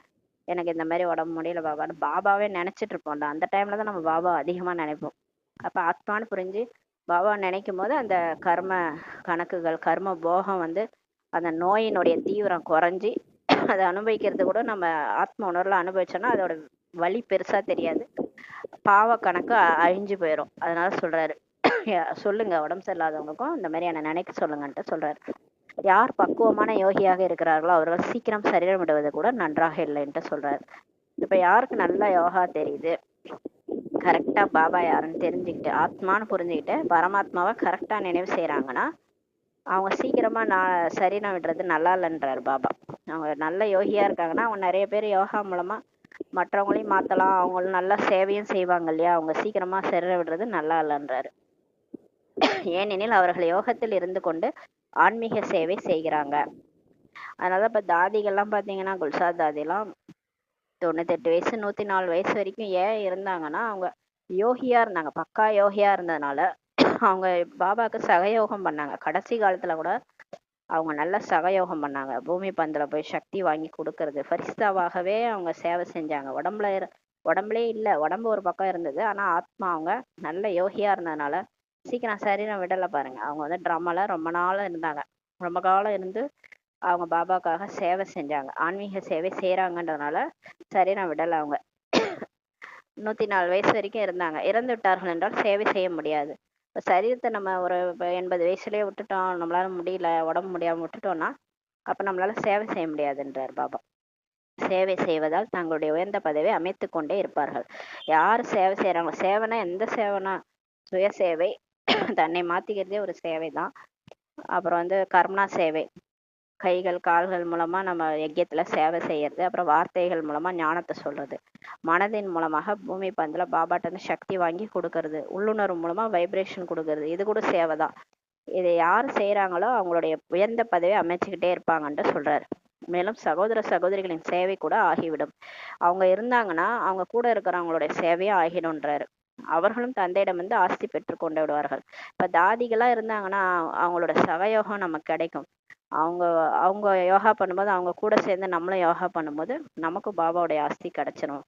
எனக்கு இந்த மாதிரி உடம்பு முடியல பாபான்னு பாபாவே நினைச்சிட்டு இருப்போம்ல, அந்த டைம்ல தான் நம்ம பாபா அதிகமா நினைப்போம். அப்ப ஆத்மான்னு புரிஞ்சு பாபாவை நினைக்கும் போது அந்த கர்ம கணக்குகள் கர்ம போகம் வந்து அந்த நோயினுடைய தீவிரம் குறைஞ்சி அதை அனுபவிக்கிறது கூட நம்ம ஆத்ம உணர்வுல அனுபவிச்சோம்னா அதோட வலி பெருசா தெரியாது, பாவ கணக்கு அழிஞ்சு போயிடும். அதனால சொல்றாரு, சொல்லுங்க உடம்பு சரியில்லாதவங்களுக்கும் இந்த மாதிரியான நினைக்க சொல்லுங்கன்ட்டு சொல்றாரு. யார் பக்குவமான யோகியாக இருக்கிறார்களோ அவர்கள் சீக்கிரம் சரீரம் விடுவது கூட நன்றாக இல்லைன்ட்டு சொல்றாரு. இப்ப யாருக்கு நல்லா யோகா தெரியுது, கரெக்டா பாபா யாருன்னு தெரிஞ்சுக்கிட்டு ஆத்மான்னு புரிஞ்சுக்கிட்டு பரமாத்மாவை கரெக்டா நினைவு செய்யறாங்கன்னா அவங்க சீக்கிரமா சரீரம் விடுறது நல்லா இல்லைன்றாரு பாபா. அவங்க நல்ல யோகியா இருக்காங்கன்னா அவங்க நிறைய பேர் யோகா மூலமா மற்றவங்களையும் மாத்தலாம், அவங்களும் நல்லா சேவையும் செய்வாங்க இல்லையா, அவங்க சீக்கிரமா சரீரம் விடுறது நல்லா இல்லைன்றாரு. ஏனெனில் அவர்கள் யோகத்தில் இருந்து கொண்டு ஆன்மீக சேவை செய்கிறாங்க. அதனால இப்ப தாதிகள்லாம் பாத்தீங்கன்னா குல்சாத் தாதிலாம் 98 வயசு 104 வயசு வரைக்கும் ஏன் இருந்தாங்கன்னா அவங்க யோகியா இருந்தாங்க, பக்கா யோகியா இருந்ததுனால அவங்க பாபாவுக்கு சகயோகம் பண்ணாங்க. கடைசி காலத்துல கூட அவங்க நல்ல சகயோகம் பண்ணாங்க. பூமி பந்துல போய் சக்தி வாங்கி கொடுக்கறது ஃபரிஸ்தாவாகவே அவங்க சேவை செஞ்சாங்க. உடம்புலே இல்ல, உடம்பு ஒரு பக்கம் இருந்தது, ஆனா ஆத்மா அவங்க நல்ல யோகியா இருந்ததுனால சீக்கிரம் சரீரம் விடல பாருங்க. அவங்க வந்து ட்ராமால ரொம்ப நாள் இருந்தாங்க, ரொம்ப காலம் இருந்து அவங்க பாபாக்காக சேவை செஞ்சாங்க, ஆன்மீக சேவை செய்யறாங்கன்றதுனால சரீரம் விடல. அவங்க 104 வயசு வரைக்கும் இருந்தாங்க. இறந்து விட்டார்கள் என்றால் சேவை செய்ய முடியாது. இப்போ சரீரத்தை நம்ம ஒரு 80 வயசுலயே விட்டுட்டோம், நம்மளால முடியல உடம்பு முடியாம விட்டுட்டோம்னா அப்ப நம்மளால சேவை செய்ய முடியாதுன்றார் பாபா. சேவை செய்வதால் தங்களுடைய உயர்ந்த பதவியை அமைத்து கொண்டே இருப்பார்கள். யார் சேவை செய்யறாங்க, சேவைனா எந்த சேவைனா சுய சேவை, தன்னை மாத்திக்கிறதே ஒரு சேவை தான். அப்புறம் வந்து கர்மனா சேவை, கைகள் கால்கள் மூலமா நம்ம யஜ்யத்துல சேவை செய்யறது, அப்புறம் வார்த்தைகள் மூலமா ஞானத்தை சொல்றது, மனதின் மூலமாக பூமி பந்துல பாபாட்ட சக்தி வாங்கி கொடுக்கறது, உள்ளுணர்வு மூலமா வைப்ரேஷன் கொடுக்கறது, இது கூட சேவை தான். இதை யார் செய்யறாங்களோ அவங்களுடைய உயர்ந்த பதவியை அமைச்சுக்கிட்டே இருப்பாங்கன்ட்டு சொல்றாரு. மேலும் சகோதர சகோதரிகளின் சேவை கூட ஆகிவிடும். அவங்க இருந்தாங்கன்னா அவங்க கூட இருக்கிறவங்களுடைய சேவையும் ஆகிடும்ன்றாரு. அவர்களும் தந்தையிடம் வந்து ஆஸ்தி பெற்று கொண்டு விடுவார்கள். இப்ப தாதிகளா இருந்தாங்கன்னா அவங்களோட சகயோகம் நமக்கு கிடைக்கும். அவங்க அவங்க யோகா பண்ணும்போது அவங்க கூட சேர்ந்து நம்மளும் யோகா பண்ணும்போது நமக்கு பாபாவுடைய ஆஸ்தி கிடைச்சிரும்.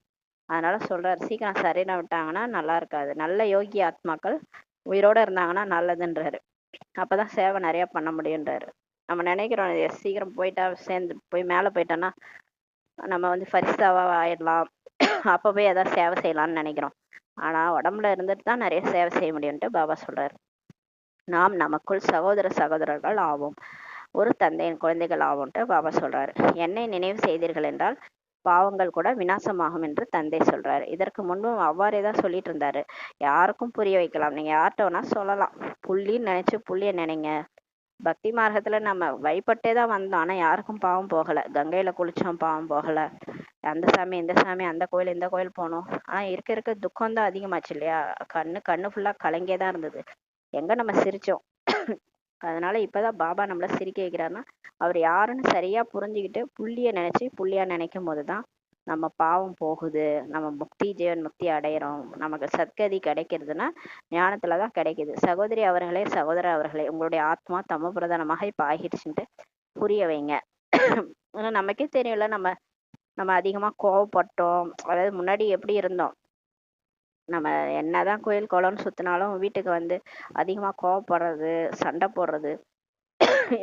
அதனால சொல்றாரு, சீக்கிரம் சரீரம் விட்டாங்கன்னா நல்லா இருக்காது, நல்ல யோகி ஆத்மாக்கள் உயிரோட இருந்தாங்கன்னா நல்லதுன்றாரு. அப்பதான் சேவை நிறைய பண்ண முடியுன்றாரு. நம்ம நினைக்கிறோம் சீக்கிரம் போயிட்டா சேர்ந்து போய் மேல போயிட்டோன்னா நம்ம வந்து ஃபரிஸ்தாவா ஆயிடலாம், அப்ப போய் ஏதாவது சேவை செய்யலாம்னு நினைக்கிறோம். ஆனா உடம்புல இருந்துட்டு தான் நிறைய சேவை செய்ய முடியும்ட்டு பாபா சொல்றாரு. நாம் நமக்குள் சகோதர சகோதரர்கள் ஆவோம். ஒரு தந்தையின் குழந்தைகள் ஆகும்ட்டு பாபா சொல்றாரு. என்னை நினைவு செய்தீர்கள் என்றால் பாவங்கள் கூட விநாசமாகும் என்று தந்தை சொல்றாரு. இதற்கு முன்பும் அவ்வாறே தான் சொல்லிட்டு இருந்தாரு. யாருக்கும் புரிய வைக்கலாம். நீங்க யார்கிட்ட வேணா சொல்லலாம். புள்ளின்னு நினைச்சு புள்ளிய நினைங்க. பக்தி மார்க்கத்துல நம்ம வழிபட்டே தான் வந்தோம். ஆனா யாருக்கும் பாவம் போகல. கங்கையில குளிச்சோம், பாவம் போகல. அந்த சாமி இந்த சாமி, அந்த கோயில் இந்த கோயில் போனோம். ஆனா இருக்க இருக்க துக்கம் தான் அதிகமாச்சு இல்லையா? கண்ணு ஃபுல்லா கலங்கியே தான் இருந்தது. எங்க நம்ம சிரிச்சோம். அதனால இப்பதான் பாபா நம்மள சிரிக்க வைக்கிறாருன்னா அவர் யாருன்னு சரியா புரிஞ்சுக்கிட்டு புள்ளிய நினைச்சு புள்ளியா நினைக்கும் போதுதான் நம்ம பாவம் போகுது, நம்ம முக்தி ஜீவன் முக்தி அடையிறோம், நமக்கு சத்கதி கிடைக்கிறதுனா ஞானத்துலதான் கிடைக்குது. சகோதரி அவர்களே, சகோதரர் அவர்களே, உங்களுடைய ஆத்மா தமோ பிரதானமாக இப்ப ஆகிடுச்சுன்ட்டு புரிய வைங்க. ஆனா நமக்கே தெரியும்ல, நம்ம நம்ம அதிகமா கோவப்பட்டோம். அதாவது முன்னாடி எப்படி இருந்தோம், நம்ம என்னதான் கோயில் குளம்னு சுத்தினாலும் வீட்டுக்கு வந்து அதிகமா கோவப்படுறது, சண்டை போடுறது,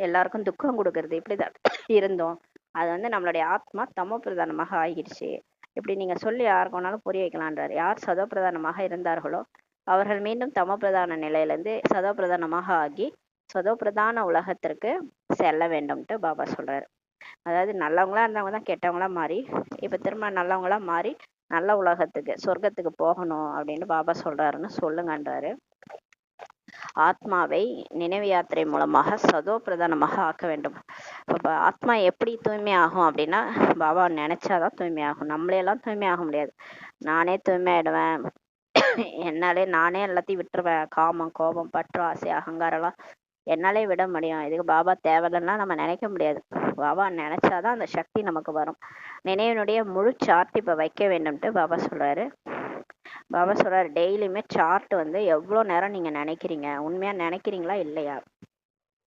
எல்லாருக்கும் துக்கம் கொடுக்கறது, இப்படிதான் இருந்தோம். அது வந்து நம்மளுடைய ஆத்மா தமோ பிரதானமாக ஆகிடுச்சு. இப்படி நீங்க சொல்லி யாருக்கு வேணாலும் புரிய வைக்கலான்றாரு. யார் சதோ பிரதானமாக இருந்தார்களோ அவர்கள் மீண்டும் தமோ பிரதான நிலையிலிருந்து சதோ பிரதானமாக ஆகி சதோ பிரதான உலகத்திற்கு செல்ல வேண்டும்ட்டு பாபா சொல்றாரு. அதாவது நல்லவங்களா இருந்தவங்க தான் கெட்டவங்களா மாறி இப்ப திரும்ப நல்லவங்களா மாறி நல்ல உலகத்துக்கு சொர்க்கத்துக்கு போகணும் அப்படின்னு பாபா சொல்றாருன்னு சொல்லுங்கன்றாரு. ஆத்மாவை நினைவு யாத்திரை மூலமாக சதோ பிரதானமாக ஆக்க வேண்டும். இப்போ ஆத்மா எப்படி தூய்மை ஆகும் அப்படின்னா பாபா நினைச்சாதான் தூய்மை ஆகும். நம்மளையெல்லாம் தூய்மை ஆக முடியாது. நானே தூய்மையாயிடுவேன், என்னாலே நானே எல்லாத்தையும் விட்டுருவேன். காமம், கோபம், பற்று, ஆசை, அகங்காரம்லாம் என்னாலே விட முடியும். இதுக்கு பாபா தேவையில்லைன்னா நம்ம நினைக்க முடியாது. பாபா நினைச்சாதான் அந்த சக்தி நமக்கு வரும். நினைவினுடைய முழு சார்ட் இப்ப வைக்க வேண்டும்ட்டு பாபா சொல்றாரு. பாபா சொல்றாரு, டெய்லியுமே சார்ட் வந்து எவ்வளவு நேரம் நீங்க நினைக்கிறீங்க, உண்மையா நினைக்கிறீங்களா இல்லையா,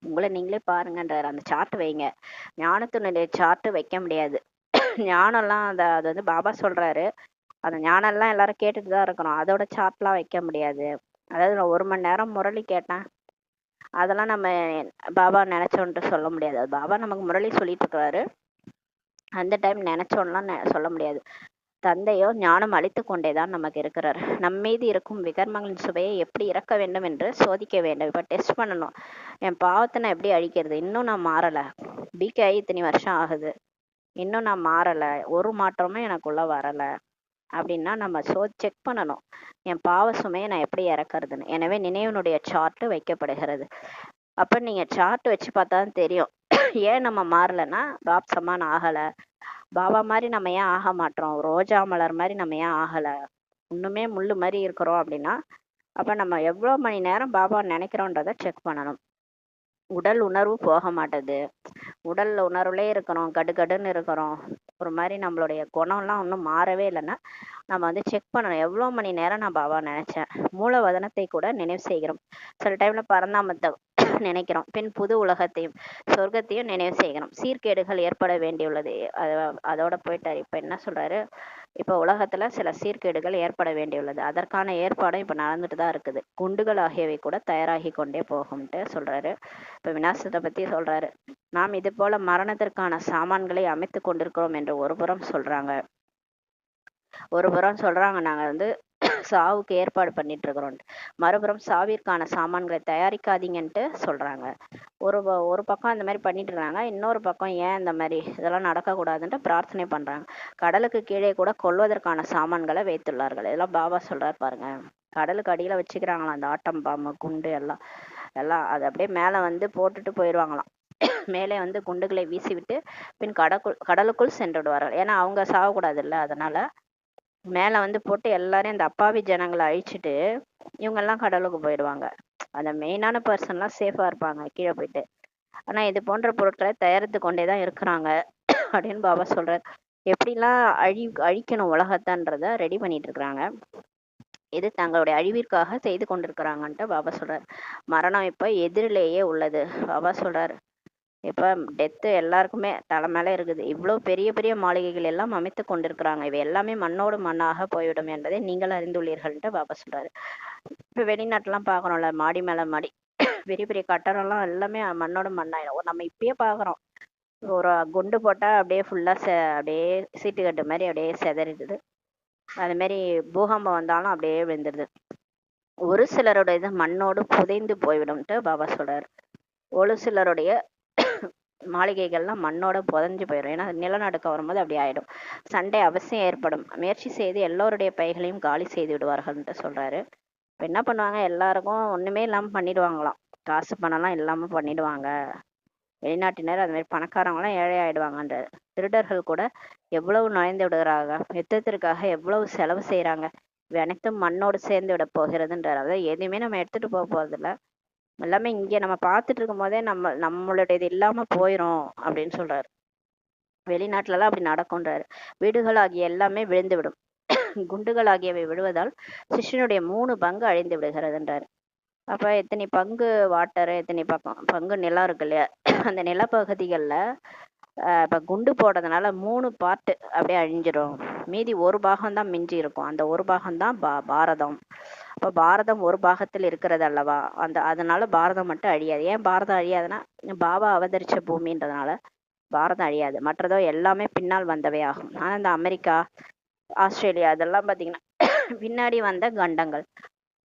உங்களை நீங்களே பாருங்கன்றாரு. அந்த சார்ட் வைங்க. ஞானத்தினுடைய சார்ட் வைக்க முடியாது. ஞானம்லாம் அது வந்து பாபா சொல்றாரு, அந்த ஞானம்லாம் எல்லாரும் கேட்டுட்டு தான் இருக்கிறோம். அதோட சார்ட்லாம் வைக்க முடியாது. அதாவது நான் 1 மணி நேரம் முரளி கேட்டேன், அதெல்லாம் நம்ம பாபா நினைச்சோன்ட்டு சொல்ல முடியாது. அது பாபா நமக்கு முரளி சொல்லிட்டு இருக்கிறாரு, அந்த டைம் நினைச்சோன்னுலாம் சொல்ல முடியாது. தந்தையோ ஞானம் அளித்து கொண்டேதான் நமக்கு இருக்கிறார். நம் மீது இருக்கும் விகர்மங்களின் சுவையை எப்படி இறக்க வேண்டும் என்று சோதிக்க வேண்டும். இப்ப டெஸ்ட் பண்ணணும். என் பாவத்தை நான் எப்படி அழிக்கிறது, இன்னும் நான் மாறல, பிகே இத்தனை வருஷம் ஆகுது, இன்னும் நான் மாறல, ஒரு மாற்றமும் எனக்குள்ள வரல அப்படின்னா நம்ம செக் பண்ணணும், என் பாவ சுமையை நான் எப்படி இறக்குறதுன்னு. எனவே நினைவினுடைய சார்ட் வைக்கப்படுகிறது. அப்ப நீங்க சார்ட் வச்சு பார்த்தாதான் தெரியும் ஏன் நம்ம மாறலைன்னா பாப் சமான் ஆகல, பாபா மாதிரி நம்ம ஏன் ஆக மாட்டோம், ரோஜா மலர் மாதிரி நம்ம ஏன் ஆகல, இன்னுமே முள்ளு மாதிரி இருக்கிறோம் அப்படின்னா அப்ப நம்ம எவ்வளவு மணி நேரம் பாபா நினைக்கிறோன்றத செக் பண்ணணும். உடல் உணர்வு போக மாட்டேது, உடல் உணர்வுலே இருக்கிறோம், கடுகடுன்னு இருக்கிறோம், ஒரு மாதிரி நம்மளுடைய குணம்லாம் ஒன்றும் மாறவே இல்லைன்னா நம்ம வந்து செக் பண்ணணும், எவ்வளோ மணி நேரம் நான் பாபா நினைச்சேன். மூலவதனத்தை கூட நினைவு செய்கிறோம். சில டைம்ல பரந்தாமத்தை நினைக்கிறோம், பின் புது உலகத்தையும் சொர்க்கத்தையும் நினைவு செய்கிறோம். சீர்கேடுகள் ஏற்பட வேண்டியுள்ளது. அதோட போயிட்டாரு. இப்ப என்ன சொல்றாரு, இப்ப உலகத்துல சில சீர்கேடுகள் ஏற்பட வேண்டியுள்ளது, அதற்கான ஏற்பாடும் இப்ப நடந்துட்டு தான் இருக்குது. குண்டுகள் ஆகியவை கூட தயாராகி கொண்டே போகும்ட்டு சொல்றாரு. இப்ப விநாசத்தை பத்தி சொல்றாரு. நாம் இது போல மரணத்திற்கான சாமான்களை அமைத்து கொண்டிருக்கிறோம் என்று ஒருபுறம் சொல்றாங்க நாங்க வந்து சாவுக்கு ஏற்பாடு பண்ணிட்டு இருக்கிறோம், மறுபுறம் சாவிற்கான சாமான்களை தயாரிக்காதீங்கன்ட்டு சொல்றாங்க. ஒரு பக்கம் அந்த மாதிரி பண்ணிட்டு இருக்காங்க, இன்னொரு பக்கம் ஏன் இந்த மாதிரி இதெல்லாம் நடக்கக்கூடாதுன்ட்டு பிரார்த்தனை பண்றாங்க. கடலுக்கு கீழே கூட கொல்வதற்கான சாமான்களை வைத்துள்ளார்கள். இதெல்லாம் பாபா சொல்றாரு பாருங்க. கடலுக்கு அடியில வச்சுக்கிறாங்களாம் அந்த ஆட்டம் பாம்பு, குண்டு எல்லாம் எல்லாம் அது அப்படியே மேல வந்து போட்டுட்டு போயிடுவாங்களாம். மேலே வந்து குண்டுகளை வீசிவிட்டு பின் கடலுக்குள் சென்று விடுவார்கள். ஏன்னா அவங்க சாகக்கூடாது இல்லை, அதனால மேல வந்து போட்டு எல்லாரையும் அந்த அப்பாவி ஜனங்களை அழிச்சிட்டு இவங்க எல்லாம் கடலுக்கு போயிடுவாங்க. அந்த மெயினான பர்சன்லாம் சேஃபா இருப்பாங்க கீழே போயிட்டு. ஆனா இது போன்ற பொருட்களை தயாரித்து கொண்டேதான் இருக்கிறாங்க அப்படின்னு பாபா சொல்றாரு. எப்படிலாம் அழிக்கணும் உலகத்தன்றத ரெடி பண்ணிட்டு இருக்கிறாங்க. இது தங்களுடைய அழிவிற்காக செய்து கொண்டிருக்கிறாங்கன்ட்டு பாபா சொல்றாரு. மரணம் இப்ப எதிரிலேயே உள்ளது. பாபா சொல்றாரு, இப்ப டெத்து எல்லாருக்குமே தலை மேல இருக்குது. இவ்வளவு பெரிய பெரிய மாளிகைகள் எல்லாம் அமைத்து கொண்டிருக்கிறாங்க. இவை எல்லாமே மண்ணோடு மண்ணாக போய்விடும் என்பதை நீங்கள் அறிந்துள்ளீர்கள்ட்டு பாபா சொல்றாரு. இப்ப வெளிநாட்டுலாம் பாக்குறோம்ல, மாடி மேல மாடி பெரிய பெரிய கட்டடம்லாம் எல்லாமே மண்ணோட மண்ணாயிடும். நம்ம இப்பயே பாக்குறோம், ஒரு குண்டு போட்டா அப்படியே ஃபுல்லா அப்படியே சீட்டுக்கட்டு மாதிரி அப்படியே செதறிடுது. அது மாதிரி பூகம்பம் வந்தாலும் அப்படியே விழுந்துடுது. ஒரு சிலருடைய இது மண்ணோடு புதைந்து போய்விடும்ட்டு பாபா சொல்றாரு. ஒரு சிலருடைய மாளிகைகள்லாம் மண்ணோட புதைஞ்சு போயிடும். ஏன்னா நிலநடுக்கம் வரும்போது அப்படி ஆயிடும். சண்டை அவசியம் ஏற்படும். முயற்சி செய்து எல்லோருடைய பைகளையும் காலி செய்து விடுவார்கள்ன்ட்டு சொல்றாரு. இப்போ என்ன பண்ணுவாங்க, எல்லாருக்கும் ஒண்ணுமே இல்லாம பண்ணிடுவாங்களாம். காசு பணம்லாம் இல்லாம பண்ணிடுவாங்க. வெளிநாட்டினர் அது மாதிரி பணக்காரங்களாம் ஏழை ஆயிடுவாங்கன்ற. திருடர்கள் கூட எவ்வளவு நுழைந்து விடுகிறாங்க, யுத்தத்திற்காக எவ்வளவு செலவு செய்யறாங்க. இவை அனைத்தும் மண்ணோடு சேர்ந்து விட போகிறதுன்றார். அதாவது எதுவுமே நம்ம எடுத்துட்டு போக போறது இல்ல, எல்லாமே இங்க நம்ம பார்த்துட்டு இருக்கும் போதே நம்மளுடைய இது இல்லாம போயிரும் அப்படின்னு சொல்றாரு. வெளிநாட்டுல எல்லாம் அப்படி நடக்கும்ன்றாரு. வீடுகள் ஆகிய எல்லாமே விழுந்து விடும். குண்டுகள் ஆகியவை விழுவதால் சிஷ்யனுடைய 3 பங்கு அழிந்து விடுகிறதுன்றாரு. அப்ப எத்தனை பங்கு வாட்டர், எத்தனை பங்கு நிலம் இருக்கு இல்லையா, அந்த நிலப்பகுதிகள்ல இப்ப குண்டு போடுறதுனால 3 பார்ட் அப்படியே அழிஞ்சிரும். மீதி ஒரு பாகம் தான் மிஞ்சி இருக்கும். அந்த ஒரு பாகம் தான் பாரதம். அப்ப பாரதம் ஒரு பாகத்தில் இருக்கிறது அல்லவா, அதனால பாரதம் மட்டும் அழியாது. ஏன் பாரதம் அழியாதுன்னா பாபா அவதரிச்ச பூமின்றதுனால பாரதம் அழியாது. மற்றதோ எல்லாமே பின்னால் வந்தவை ஆகும். ஆனா இந்த அமெரிக்கா, ஆஸ்திரேலியா அதெல்லாம் பாத்தீங்கன்னா பின்னாடி வந்த கண்டங்கள்.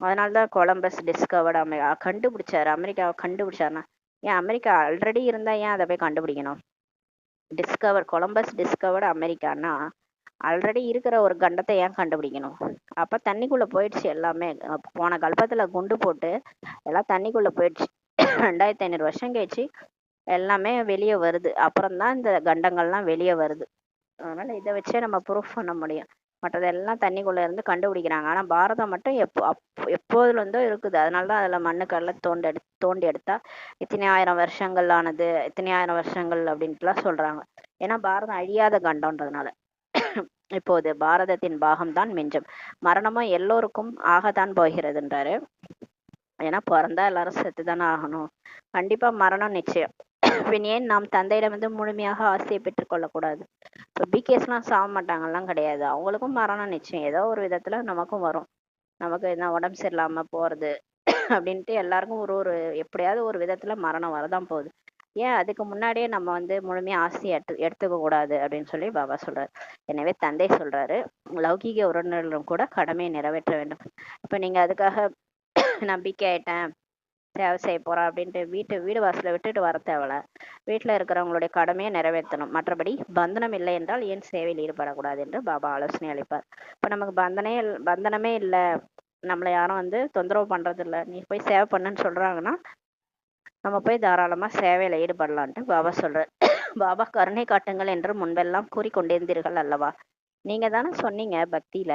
அதனாலதான் கொலம்பஸ் டிஸ்கவர்டு கண்டுபிடிச்சாரு. அமெரிக்காவை கண்டுபிடிச்சாருன்னா ஏன் அமெரிக்கா ஆல்ரெடி இருந்தா ஏன் அதை போய் கண்டுபிடிக்கணும்? கொலம்பஸ் டிஸ்கவர்டு அமெரிக்கான்னா ஆல்ரெடி இருக்கிற ஒரு கண்டத்தை ஏன் கண்டுபிடிக்கணும்? அப்ப தண்ணிக்குள்ள போயிடுச்சு எல்லாமே. போன கல்பத்துல குண்டு போட்டு எல்லாம் தண்ணிக்குள்ள போயிடுச்சு. 2500 வருஷம் கழிச்சு எல்லாமே வெளியே வருது. அப்புறம்தான் இந்த கண்டங்கள்லாம் வெளியே வருது. அதனால இதை வச்சே நம்ம ப்ரூஃப் பண்ண முடியும். மற்றதெல்லாம் தண்ணிக்குள்ள இருந்து கண்டுபிடிக்கிறாங்க. ஆனா பாரதம் மட்டும் எப்போதுல இருந்தோ இருக்குது. அதனாலதான் அதுல மண்ணுக்கல்ல தோண்டி எடுத்தா இத்தனை ஆயிரம் வருஷங்கள் ஆனது, இத்தனை ஆயிரம் வருஷங்கள் அப்படின்ட்டுலாம் சொல்றாங்க. ஏன்னா பாரதம் அழியாத கண்டம்ன்றதுனால. இப்போது பாரதத்தின் பாகம்தான் மிஞ்சம். மரணமும் எல்லோருக்கும் ஆகத்தான் போகிறதுன்றாரு. ஏன்னா பிறந்தா எல்லாரும் செத்துதானே ஆகணும். கண்டிப்பா மரணம் நிச்சயம். பின் ஏன் நாம் தந்தையிடம் வந்து முழுமையாக ஆசையை பெற்றுக் கொள்ளக்கூடாது? இப்போ பிகேஸ்லாம் சாக மாட்டாங்கலாம் கிடையாது. அவங்களுக்கும் மரணம் நிச்சயம். ஏதோ ஒரு விதத்துல நமக்கும் வரும். நமக்கு என்ன உடம்பு சரியில்லாம போறது அப்படின்ட்டு எல்லாருக்கும் ஒரு ஒரு எப்படியாவது ஒரு விதத்துல மரணம் வரதான் போகுது. ஏன் அதுக்கு முன்னாடியே நம்ம வந்து முழுமையா ஆசையை எடுத்துக்க கூடாது அப்படின்னு சொல்லி பாபா சொல்றாரு. எனவே தந்தை சொல்றாரு, லௌகீக உறவினர்களும் கூட கடமையை நிறைவேற்ற வேண்டும். இப்ப நீங்க அதுக்காக நம்பிக்கை ஆயிட்டேன், சேவை செய்ய போறோம் அப்படின்ட்டு வீடு வாசல விட்டுட்டு வர தேவையில்ல. வீட்டுல இருக்கிறவங்களுடைய கடமையை நிறைவேற்றணும். மற்றபடி பந்தனம் இல்லை என்றால் ஏன் சேவையில் ஈடுபடக்கூடாது என்று பாபா ஆலோசனை அளிப்பார். இப்ப நமக்கு பந்தனமே இல்லை, நம்மளை யாரும் வந்து தொந்தரவு பண்றது இல்லை, நீ போய் சேவை பண்ணுன்னு சொல்றாங்கன்னா நம்ம போய் தாராளமா சேவையில ஈடுபடலான்ட்டு பாபா சொல்றாரு. பாபா கருணை காட்டுங்கள் என்று முன்பெல்லாம் கூறிக்கொண்டிருந்தீர்கள் அல்லவா? நீங்க தானே சொன்னீங்க பக்தியில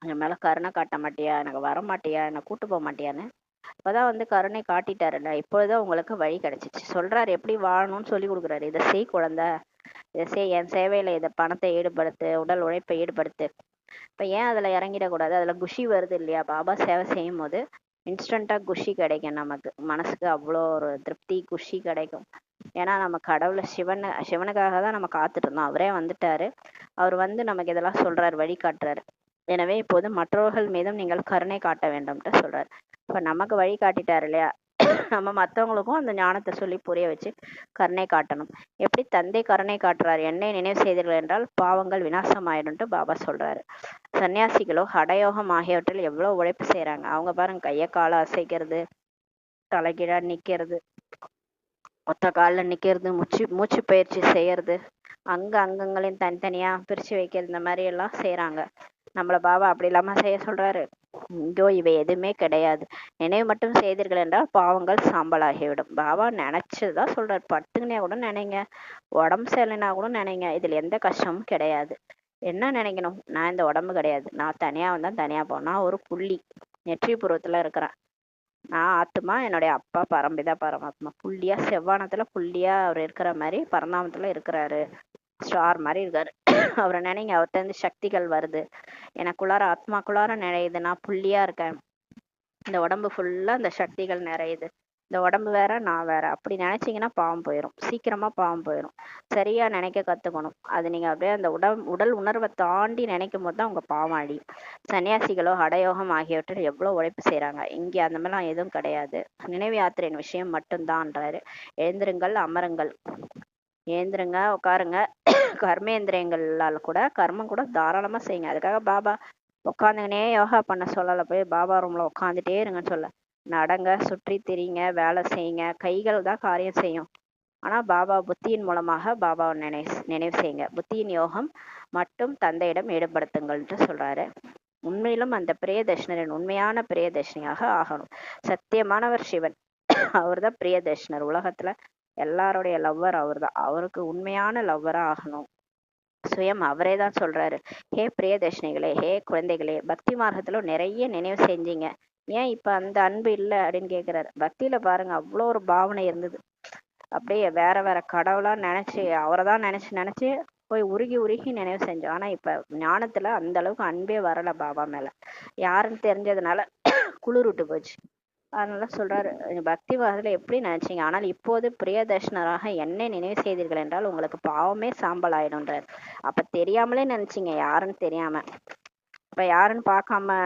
என் மேல கருணை காட்ட மாட்டியா, எனக்கு வர மாட்டியா, என்னை கூட்டு போக மாட்டியான்னு. இப்பதான் வந்து கருணை காட்டிட்டாருல்ல, இப்பொழுதுதான் உங்களுக்கு வழி கிடைச்சிச்சு. சொல்றாரு எப்படி வாழணும்னு சொல்லி கொடுக்குறாரு. இதை செய் குழந்தை, இதை செய், என் சேவையில இதை பணத்தை ஈடுபடுத்து, உடல் உழைப்பை ஈடுபடுத்து. இப்ப ஏன் அதுல இறங்கிடக்கூடாது? அதுல குஷி வருது இல்லையா? பாபா சேவை செய்யும் போது இன்ஸ்டண்டா குஷி கிடைக்கும். நமக்கு மனசுக்கு அவ்வளோ ஒரு திருப்தி, குஷி கிடைக்கும். ஏன்னா நம்ம கடவுளை சிவனுக்காக தான் நம்ம காத்துட்டு இருந்தோம். அவரே வந்துட்டாரு. அவர் வந்து நமக்கு இதெல்லாம் சொல்றாரு, வழி காட்டுறாரு. எனவே இப்போது மற்றவர்கள் மீதும் நீங்கள் கருணை காட்ட வேண்டும்ட்டு சொல்றாரு. இப்ப நமக்கு வழி காட்டிட்டாரு இல்லையா, நம்ம மற்றவங்களுக்கும் அந்த ஞானத்தை சொல்லி புரிய வச்சு கருணை காட்டணும். எப்படி தந்தை கருணை காட்டுறாரு, என்னை நினைவு செய்தீர்கள் என்றால் பாவங்கள் விநாசமாயிடும்ட்டு பாபா சொல்றாரு. சன்னியாசிகளோ ஹடயோகம் ஆகியவற்றில் எவ்வளவு உழைப்பு செய்யறாங்க. அவங்க பாருங்க, கையை காலை அசைக்கிறது, தலைகீழா நிக்கிறது, ஒத்த காலில் நிக்கிறது, மூச்சு பயிற்சி செய்யறது, அங்கங்களையும் தனித்தனியா பிரிச்சு வைக்கிறது, இந்த மாதிரி எல்லாம் செய்யறாங்க. நம்மள பாபா அப்படி இல்லாம செய்ய சொல்றாரு. இங்கோ இவை எதுவுமே கிடையாது, நினைவு மட்டும் செய்தீர்கள் என்றால் பாவங்கள் சாம்பலாகிவிடும். பாபா நினைச்சதுதான் சொல்றாரு. படுத்துக்கினே கூட நினைங்க, உடம்பு சரியில்லைனா கூட நினைங்க, இதுல எந்த கஷ்டமும் கிடையாது. என்ன நினைக்கணும், நான் இந்த உடம்பு கிடையாது, நான் தனியா வந்தா தனியா போனேன், நான் ஒரு புள்ளி நெற்றி புறத்துல இருக்கிறேன், நான் ஆத்மா, என்னுடைய அப்பா பரம்பிதா பரமாத்மா புள்ளியா செவ்வானத்துல புள்ளியா அவர் இருக்கிற மாதிரி பரந்தாமத்துல இருக்கிறாரு, ஸ்டார் மாதிரி இருக்காரு. அவரை நினைங்க, அவர்கிட்ட இருந்து சக்திகள் வருது, எனக்குள்ளார ஆத்மாக்குள்ளார நிறையுது, நான் புள்ளியா இருக்கேன், இந்த உடம்பு ஃபுல்லா இந்த சக்திகள் நிறையுது, இந்த உடம்பு வேற நான் வேற. அப்படி நினைச்சீங்கன்னா பாவம் போயிடும், சீக்கிரமா பாவம் போயிடும். சரியா நினைக்க கத்துக்கணும். அது நீங்க அப்படியே அந்த உடல் உணர்வை தாண்டி நினைக்கும் போது தான் உங்க பாவம் அழியும். சன்னியாசிகளோ ஹடயோகம் ஆகியவற்றில் எவ்வளவு உழைப்பு செய்யறாங்க. இங்கே அந்த மாதிரிலாம் எதுவும் கிடையாது. நினைவு யாத்திரையின் விஷயம் மட்டும்தான்ன்றாரு. எழுந்திருங்கள், அமருங்கள், ஏந்திருங்க, உட்காருங்க. கர்மேந்திரியங்களால் கூட கர்மம் கூட தாராளமா செய்யுங்க. அதுக்காக பாபா உட்காந்துங்கன்னே யோகா பண்ண சொல்லல, போய் பாபா ரூம்ல உட்காந்துட்டே இருங்கன்னு சொல்ல. நடங்க, சுற்றி திரிங்க, வேலை செய்யுங்க, கைகள் தான் காரியம் செய்யும். ஆனால் பாபா புத்தியின் மூலமாக பாபாவை நினைவு செய்யுங்க. புத்தியின் யோகம் மட்டும் தந்தையிடம் ஈடுபடுத்துங்கள்ன்ட்டு சொல்றாரு. உண்மையிலும் அந்த பிரியதர்ஷனரின் உண்மையான பிரியதர்ஷினியாக ஆகணும். சத்தியமானவர் சிவன், அவர் தான் பிரியதர்ஷனர். உலகத்துல எல்லாருடைய லவ்வர் அவர் தான். அவருக்கு உண்மையான லவ்வரா ஆகணும். சுயம் அவரே தான் சொல்றாரு, ஹே பிரியதர்ஷினிகளே, ஹே குழந்தைகளே, பக்தி மார்க்கத்துல நிறைய நினைவு செஞ்சீங்க, ஏன் இப்ப அந்த அன்பு இல்லை அப்படின்னு கேட்கிறாரு. பக்தியில பாருங்க அவ்வளோ ஒரு பாவனை இருந்தது. அப்படியே வேற வேற கடவுளா நினைச்சு அவரை தான் நினைச்சு நினைச்சு போய் உருகி உருகி நினைவு செஞ்சோம். ஆனா இப்ப ஞானத்துல அந்த அளவுக்கு அன்பே வரல பாபா மேல. யாருன்னு தெரிஞ்சதுனால குளிர் விட்டு போச்சு. அதனால சொல்றாரு, பக்தி மார்க்கத்துல எப்படி நினைச்சீங்க, ஆனால் இப்போது பிரியதர்ஷனராக என்னை நினைவு செய்தீர்கள் என்றால் உங்களுக்கு பாவமே சாம்பல் ஆயிடும்ன்றார். அப்ப தெரியாமலே நினைச்சீங்க, யாருன்னு தெரியாம. இப்ப யாருன்னு பார்க்காம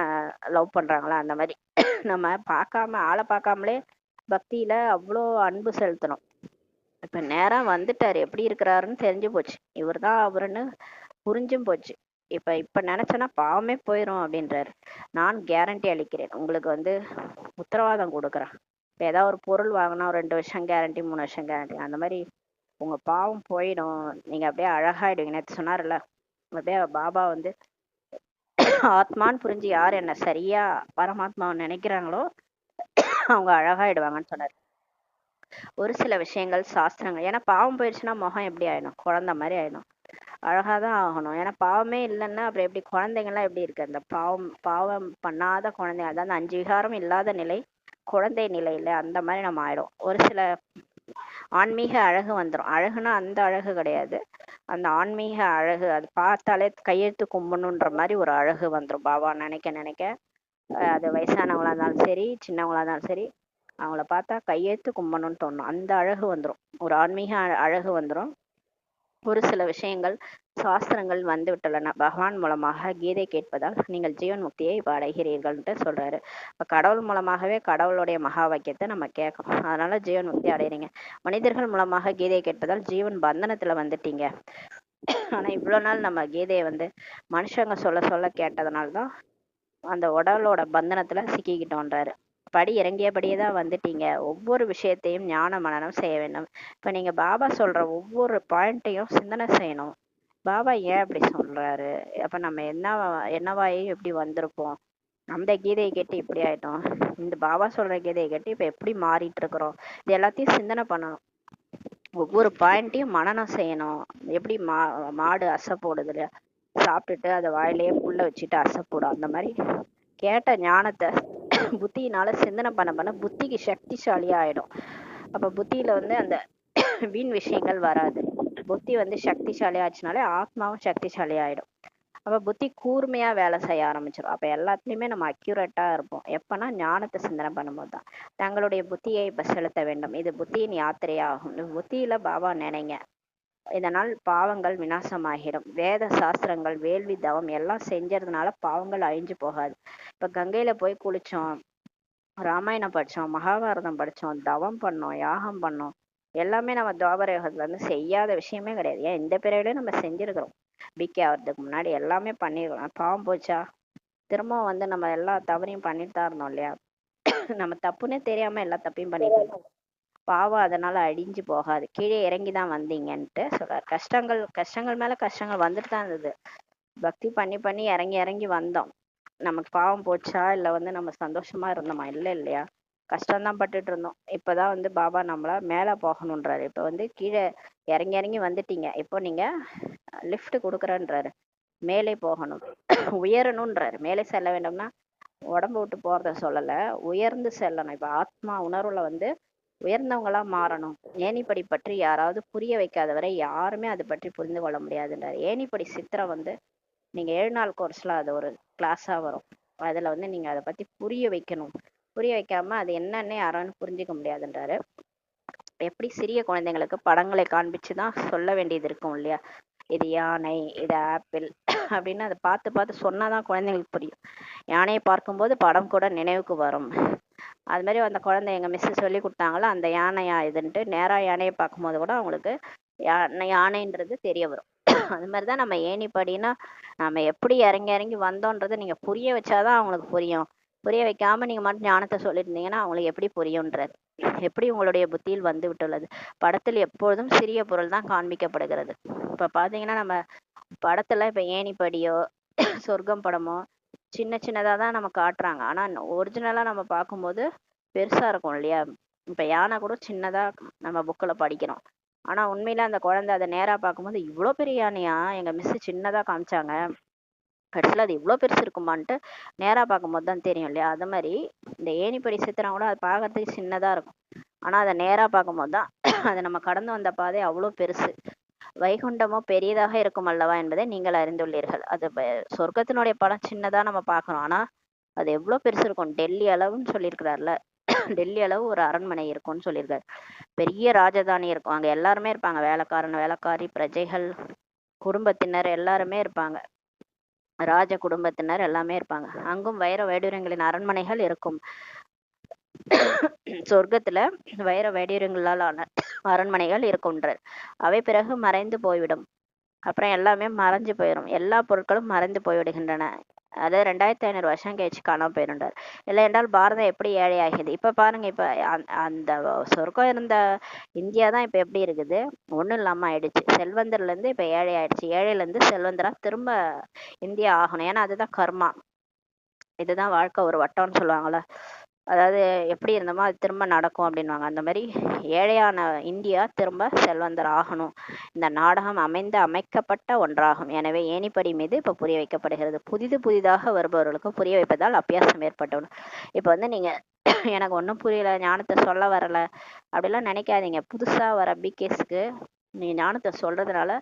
லவ் பண்றாங்களா, அந்த மாதிரி நம்ம பார்க்காம ஆளை பார்க்காமலே பக்தியில அவ்வளோ அன்பு செலுத்தணும். இப்ப நேரா வந்துட்டாரு, எப்படி இருக்கிறாருன்னு தெரிஞ்சு போச்சு, இவர் தான் அவருன்னு புரிஞ்சும் போச்சு. இப்ப நினைச்சேன்னா பாவமே போயிடும் அப்படின்றாரு. நான் கேரண்டி அளிக்கிறேன், உங்களுக்கு உத்தரவாதம் கொடுக்குறேன். இப்போ ஏதாவது ஒரு பொருள் வாங்கினா ஒரு 2 வருஷம் கேரண்டி, 3 வருஷம் கேரண்டி, அந்த மாதிரி உங்க பாவம் போயிடும், நீங்க அப்படியே அழகாயிடுவீங்க. நேற்று சொன்னார்ல, அப்படியே பாபா ஆத்மான்னு புரிஞ்சு யார் என்ன சரியா பரமாத்மாவை நினைக்கிறாங்களோ அவங்க அழகாயிடுவாங்கன்னு சொன்னார். ஒரு சில விஷயங்கள் சாஸ்திரங்கள், ஏன்னா பாவம் போயிடுச்சுன்னா முகம் எப்படி ஆயிடும், குழந்தை மாதிரி ஆயிடும். அழகாதான் ஆகணும். ஏன்னா பாவமே இல்லைன்னா அப்புறம் எப்படி குழந்தைங்கலாம் எப்படி இருக்கு, அந்த பாவம் பண்ணாத குழந்தைங்க, அதாவது 5 விகாரம் இல்லாத நிலை குழந்தை நிலையில அந்த மாதிரி நம்ம ஆயிடும். ஒரு சில ஆன்மீக அழகு வந்துடும். அழகுனா அந்த அழகு கிடையாது, அந்த ஆன்மீக அழகு, அது பார்த்தாலே கையெழுத்து கும்பணுன்ற மாதிரி ஒரு அழகு வந்துடும் பாபா நினைக்க நினைக்க. அது வயசானவங்களா இருந்தாலும் சரி, சின்னவங்களா இருந்தாலும் சரி, அவங்கள பார்த்தா கையெழுத்து கும்பணும்னு தோணும். அந்த அழகு வந்துடும், ஒரு ஆன்மீக அழகு வந்துடும். ஒரு சில விஷயங்கள் சாஸ்திரங்கள் வந்து விட்டுள்ளன. பகவான் மூலமாக கீதை கேட்பதால் நீங்கள் ஜீவன் முக்தியை இப்போ அடைகிறீர்கள்ன்ட்டு சொல்றாரு. இப்போ கடவுள் மூலமாகவே கடவுளுடைய மகா வாக்கியத்தை நம்ம கேட்கணும், அதனால ஜீவன் முக்தி அடைகிறீங்க. மனிதர்கள் மூலமாக கீதை கேட்பதால் ஜீவன் பந்தனத்துல வந்துட்டீங்க. ஆனா இவ்வளவு நாள் நம்ம கீதையை மனுஷங்க சொல்ல சொல்ல கேட்டதுனால்தான் அந்த உடலோட பந்தனத்துல சிக்கிக்கிட்டோன்றாரு. படி இறங்கியபடியே தான் வந்துட்டீங்க. ஒவ்வொரு விஷயத்தையும் ஞான மனனம் செய்ய வேண்டும். இப்ப நீங்க பாபா சொல்ற ஒவ்வொரு பாயிண்ட்டையும் சிந்தனை செய்யணும். பாபா ஏன் அப்படி சொல்றாரு, அப்ப நம்ம என்னவாயி எப்படி வந்திருப்போம், அந்த கீதையை கேட்டு இப்படி ஆயிட்டோம், இந்த பாபா சொல்ற கீதையை கேட்டு இப்ப எப்படி மாறிட்டு இருக்கிறோம், இது எல்லாத்தையும் சிந்தனை பண்ணணும். ஒவ்வொரு பாயிண்ட்டையும் மனனம் செய்யணும். எப்படி மாடு அசை போடுது இல்லையா, சாப்பிட்டுட்டு அதை வாயிலேயே புல்ல வச்சுட்டு அசை போடும், அந்த மாதிரி கேட்ட ஞானத்தை புத்தியினால சிந்தனை பண்ண பண்ண புத்திக்கு சக்திசாலியா ஆயிடும். அப்ப புத்தியில அந்த வீண் விஷயங்கள் வராது. புத்தி சக்திசாலி ஆச்சுனாலே ஆத்மாவும் சக்திசாலி ஆயிடும். அப்ப புத்தி கூர்மையா வேலை செய்ய ஆரம்பிச்சிடும். அப்ப எல்லாத்துலயுமே நம்ம அக்யூரேட்டா இருப்போம். எப்பன்னா ஞானத்தை சிந்தனை பண்ணும்போது தான். தங்களுடைய புத்தியை இப்ப செலுத்த வேண்டும், இது புத்தியின் யாத்திரையாகும். புத்தியில பாபா நினைங்க, இதனால் பாவங்கள் விநாசமாகிடும். வேத சாஸ்திரங்கள் வேள்வி தவம் எல்லாம் செஞ்சதுனால பாவங்கள் அழிஞ்சு போகாது. இப்ப கங்கையில போய் குளிச்சோம், ராமாயணம் படிச்சோம், மகாபாரதம் படிச்சோம், தவம் பண்ணோம், யாகம் பண்ணோம், எல்லாமே நம்ம துவாபர யுகத்துல செய்யாத விஷயமே கிடையாது. ஏன் இந்த பிறவிலே நம்ம செஞ்சிருக்கிறோம். பிகே ஆகிறதுக்கு முன்னாடி எல்லாமே பண்ணிருக்கிறோம். பாவம் போச்சா, திரும்ப நம்ம எல்லா தவறையும் பண்ணிட்டு தான் இருந்தோம் இல்லையா. நம்ம தப்புன்னே தெரியாம எல்லா தப்பையும் பண்ணிட்டு இருக்கோம். பாவம் அதனால அழிஞ்சு போகாது. கீழே இறங்கிதான் வந்தீங்கன்ட்டு சொல்றாரு. கஷ்டங்கள் மேல கஷ்டங்கள் வந்துட்டு தான் இருந்தது. பக்தி பண்ணி பண்ணி இறங்கி இறங்கி வந்தோம். நமக்கு பாவம் போச்சா இல்ல நம்ம சந்தோஷமா இருந்தோமா, இல்ல இல்லையா, கஷ்டம்தான் பட்டுட்டு இருந்தோம். இப்பதான் பாபா நம்மள மேல போகணுன்றாரு. இப்ப கீழே இறங்கி இறங்கி வந்துட்டீங்க, இப்போ நீங்க லிஃப்ட் கொடுக்குறேன்றாரு. மேலே போகணும், உயரணும்ன்றாரு. மேலே செல்ல வேண்டும்னா உடம்பு விட்டு போறத சொல்லல, உயர்ந்து செல்லணும். இப்ப ஆத்மா உணர்வுல உயர்ந்தவங்களா மாறணும். ஏணிப்படி பற்றி யாராவது புரிய வைக்காதவரை யாருமே அதை பற்றி புரிந்து கொள்ள முடியாதுன்றாரு. ஏணிப்படி சித்திரம் நீங்க 7 நாள் கோர்ஸ்ல அது ஒரு கிளாஸா வரும். அதுல நீங்க அதை பத்தி புரிய வைக்கணும். புரிய வைக்காம அது என்னன்னு யாராலும் புரிஞ்சுக்க முடியாதுன்றாரு. எப்படி சிறிய குழந்தைங்களுக்கு படங்களை காண்பிச்சுதான் சொல்ல வேண்டியது இருக்கும் இல்லையா, இது யானை, இது ஆப்பிள் அப்படின்னு அதை பார்த்து பார்த்து சொன்னாதான் குழந்தைங்களுக்கு புரியும். யானையை பார்க்கும்போது படம் கூட நினைவுக்கு வரும். அது மாதிரி அந்த குழந்தை எங்க மிஸ் சொல்லி கொடுத்தாங்களோ அந்த யானையா இதுன்ட்டு நேரா யானையை பார்க்கும்போது கூட அவங்களுக்கு யானைன்றது தெரிய வரும். அது மாதிரிதான் நம்ம ஏணிப்படினா நம்ம எப்படி இறங்கி இறங்கி வந்தோன்றதை நீங்க புரிய வச்சாதான் அவங்களுக்கு புரியும். புரிய வைக்காம நீங்க மட்டும் ஞானத்தை சொல்லிட்டு இருந்தீங்கன்னா அவங்களுக்கு எப்படி புரியும்ன்றாரு. எப்படி உங்களுடைய புத்தியில் வந்து விட்டுள்ளது? படத்தில் எப்பொழுதும் சிறிய பொருள் தான் காண்பிக்கப்படுகிறது. இப்ப பாத்தீங்கன்னா நம்ம படத்துல இப்ப ஏணிப்படியோ சொர்க்கம் படமோ சின்ன சின்னதா தான் நம்ம காட்டுறாங்க. ஆனா ஒரிஜினலா நம்ம பார்க்கும்போது பெருசா இருக்கும் இல்லையா? இப்ப யானை கூட சின்னதா நம்ம புக்ல படிக்கிறோம். ஆனா உண்மையில அந்த குழந்தை அதை நேரா பார்க்கும்போது இவ்வளோ பெரிய யானையா எங்க மிஸ் சின்னதா காமிச்சாங்க, கடைசியில் அது இவ்வளோ பெருசு இருக்குமான்ட்டு நேராக பார்க்கும்போது தான் தெரியும் இல்லையா? அது மாதிரி இந்த ஏணிப்படி சித்திரம் கூட அது பார்க்கறதுக்கு சின்னதாக இருக்கும். ஆனால் அதை நேராக பார்க்கும்போது தான் அதை நம்ம கடந்து வந்த பாதை அவ்வளோ பெருசு. வைகுண்டமோ பெரியதாக இருக்கும் அல்லவா என்பதை நீங்கள் அறிந்துள்ளீர்கள். அது சொர்க்கத்தினுடைய படம் சின்னதாக நம்ம பார்க்குறோம், ஆனால் அது எவ்வளோ பெருசு இருக்கும். டெல்லி அளவுன்னு சொல்லியிருக்கிறார்ல, டெல்லி அளவு ஒரு அரண்மனை இருக்கும்னு சொல்லியிருக்காரு. பெரிய ராஜதானி இருக்கும், அங்கே எல்லாருமே இருப்பாங்க, வேலைக்காரன் வேலைக்காரி பிரஜைகள் குடும்பத்தினர் எல்லாருமே இருப்பாங்க, ராஜ குடும்பத்தினர் எல்லாமே இருப்பாங்க. அங்கும் வைர வைடூரியங்களின் அரண்மனைகள் இருக்கும். சொர்க்கத்துல வைர வைடூரியங்களால் ஆன அரண்மனைகள் இருக்குன்றார். அவை பிறகு மறைந்து போய்விடும். அப்புறம் எல்லாமே மறைஞ்சு போயிடும், எல்லா பொருட்களும் மறைந்து போய்விடுகின்றன. அதாவது 2500 வருஷம் கழிச்சு காணாம போயிருந்தார். இல்லை என்றால் பாரதம் எப்படி ஏழை ஆகியது? இப்ப பாருங்க, இப்ப அந்த சொர்க்கம் இருந்த இந்தியா தான் இப்ப எப்படி இருக்குது? ஒண்ணும் இல்லாம ஆயிடுச்சு. செல்வந்தர்ல இருந்து இப்ப ஏழை ஆயிடுச்சு, ஏழையில இருந்து செல்வந்தரா திரும்ப இந்தியா ஆகணும். ஏன்னா அதுதான் கர்மா, இதுதான் வாழ்க்கை, ஒரு வட்டம்னு சொல்லுவாங்கல்ல. அதாவது எப்படி இருந்தோமோ அது திரும்ப நடக்கும் அப்படின்வாங்க. அந்த மாதிரி ஏழையான இந்தியா திரும்ப செல்வந்தர் ஆகணும். இந்த நாடகம் அமைக்கப்பட்ட ஒன்றாகும். எனவே ஏணிப்படி மீது இப்ப புரிய வைக்கப்படுகிறது. புதிதாக வருபவர்களுக்கு புரிய வைப்பதால் அபியாசம் ஏற்பட்டவன். இப்ப வந்து நீங்க எனக்கு ஒன்றும் புரியல, ஞானத்தை சொல்ல வரல அப்படிலாம் நினைக்காதீங்க. புதுசா வர பிகேஸ்க்கு நீங்க ஞானத்தை சொல்றதுனால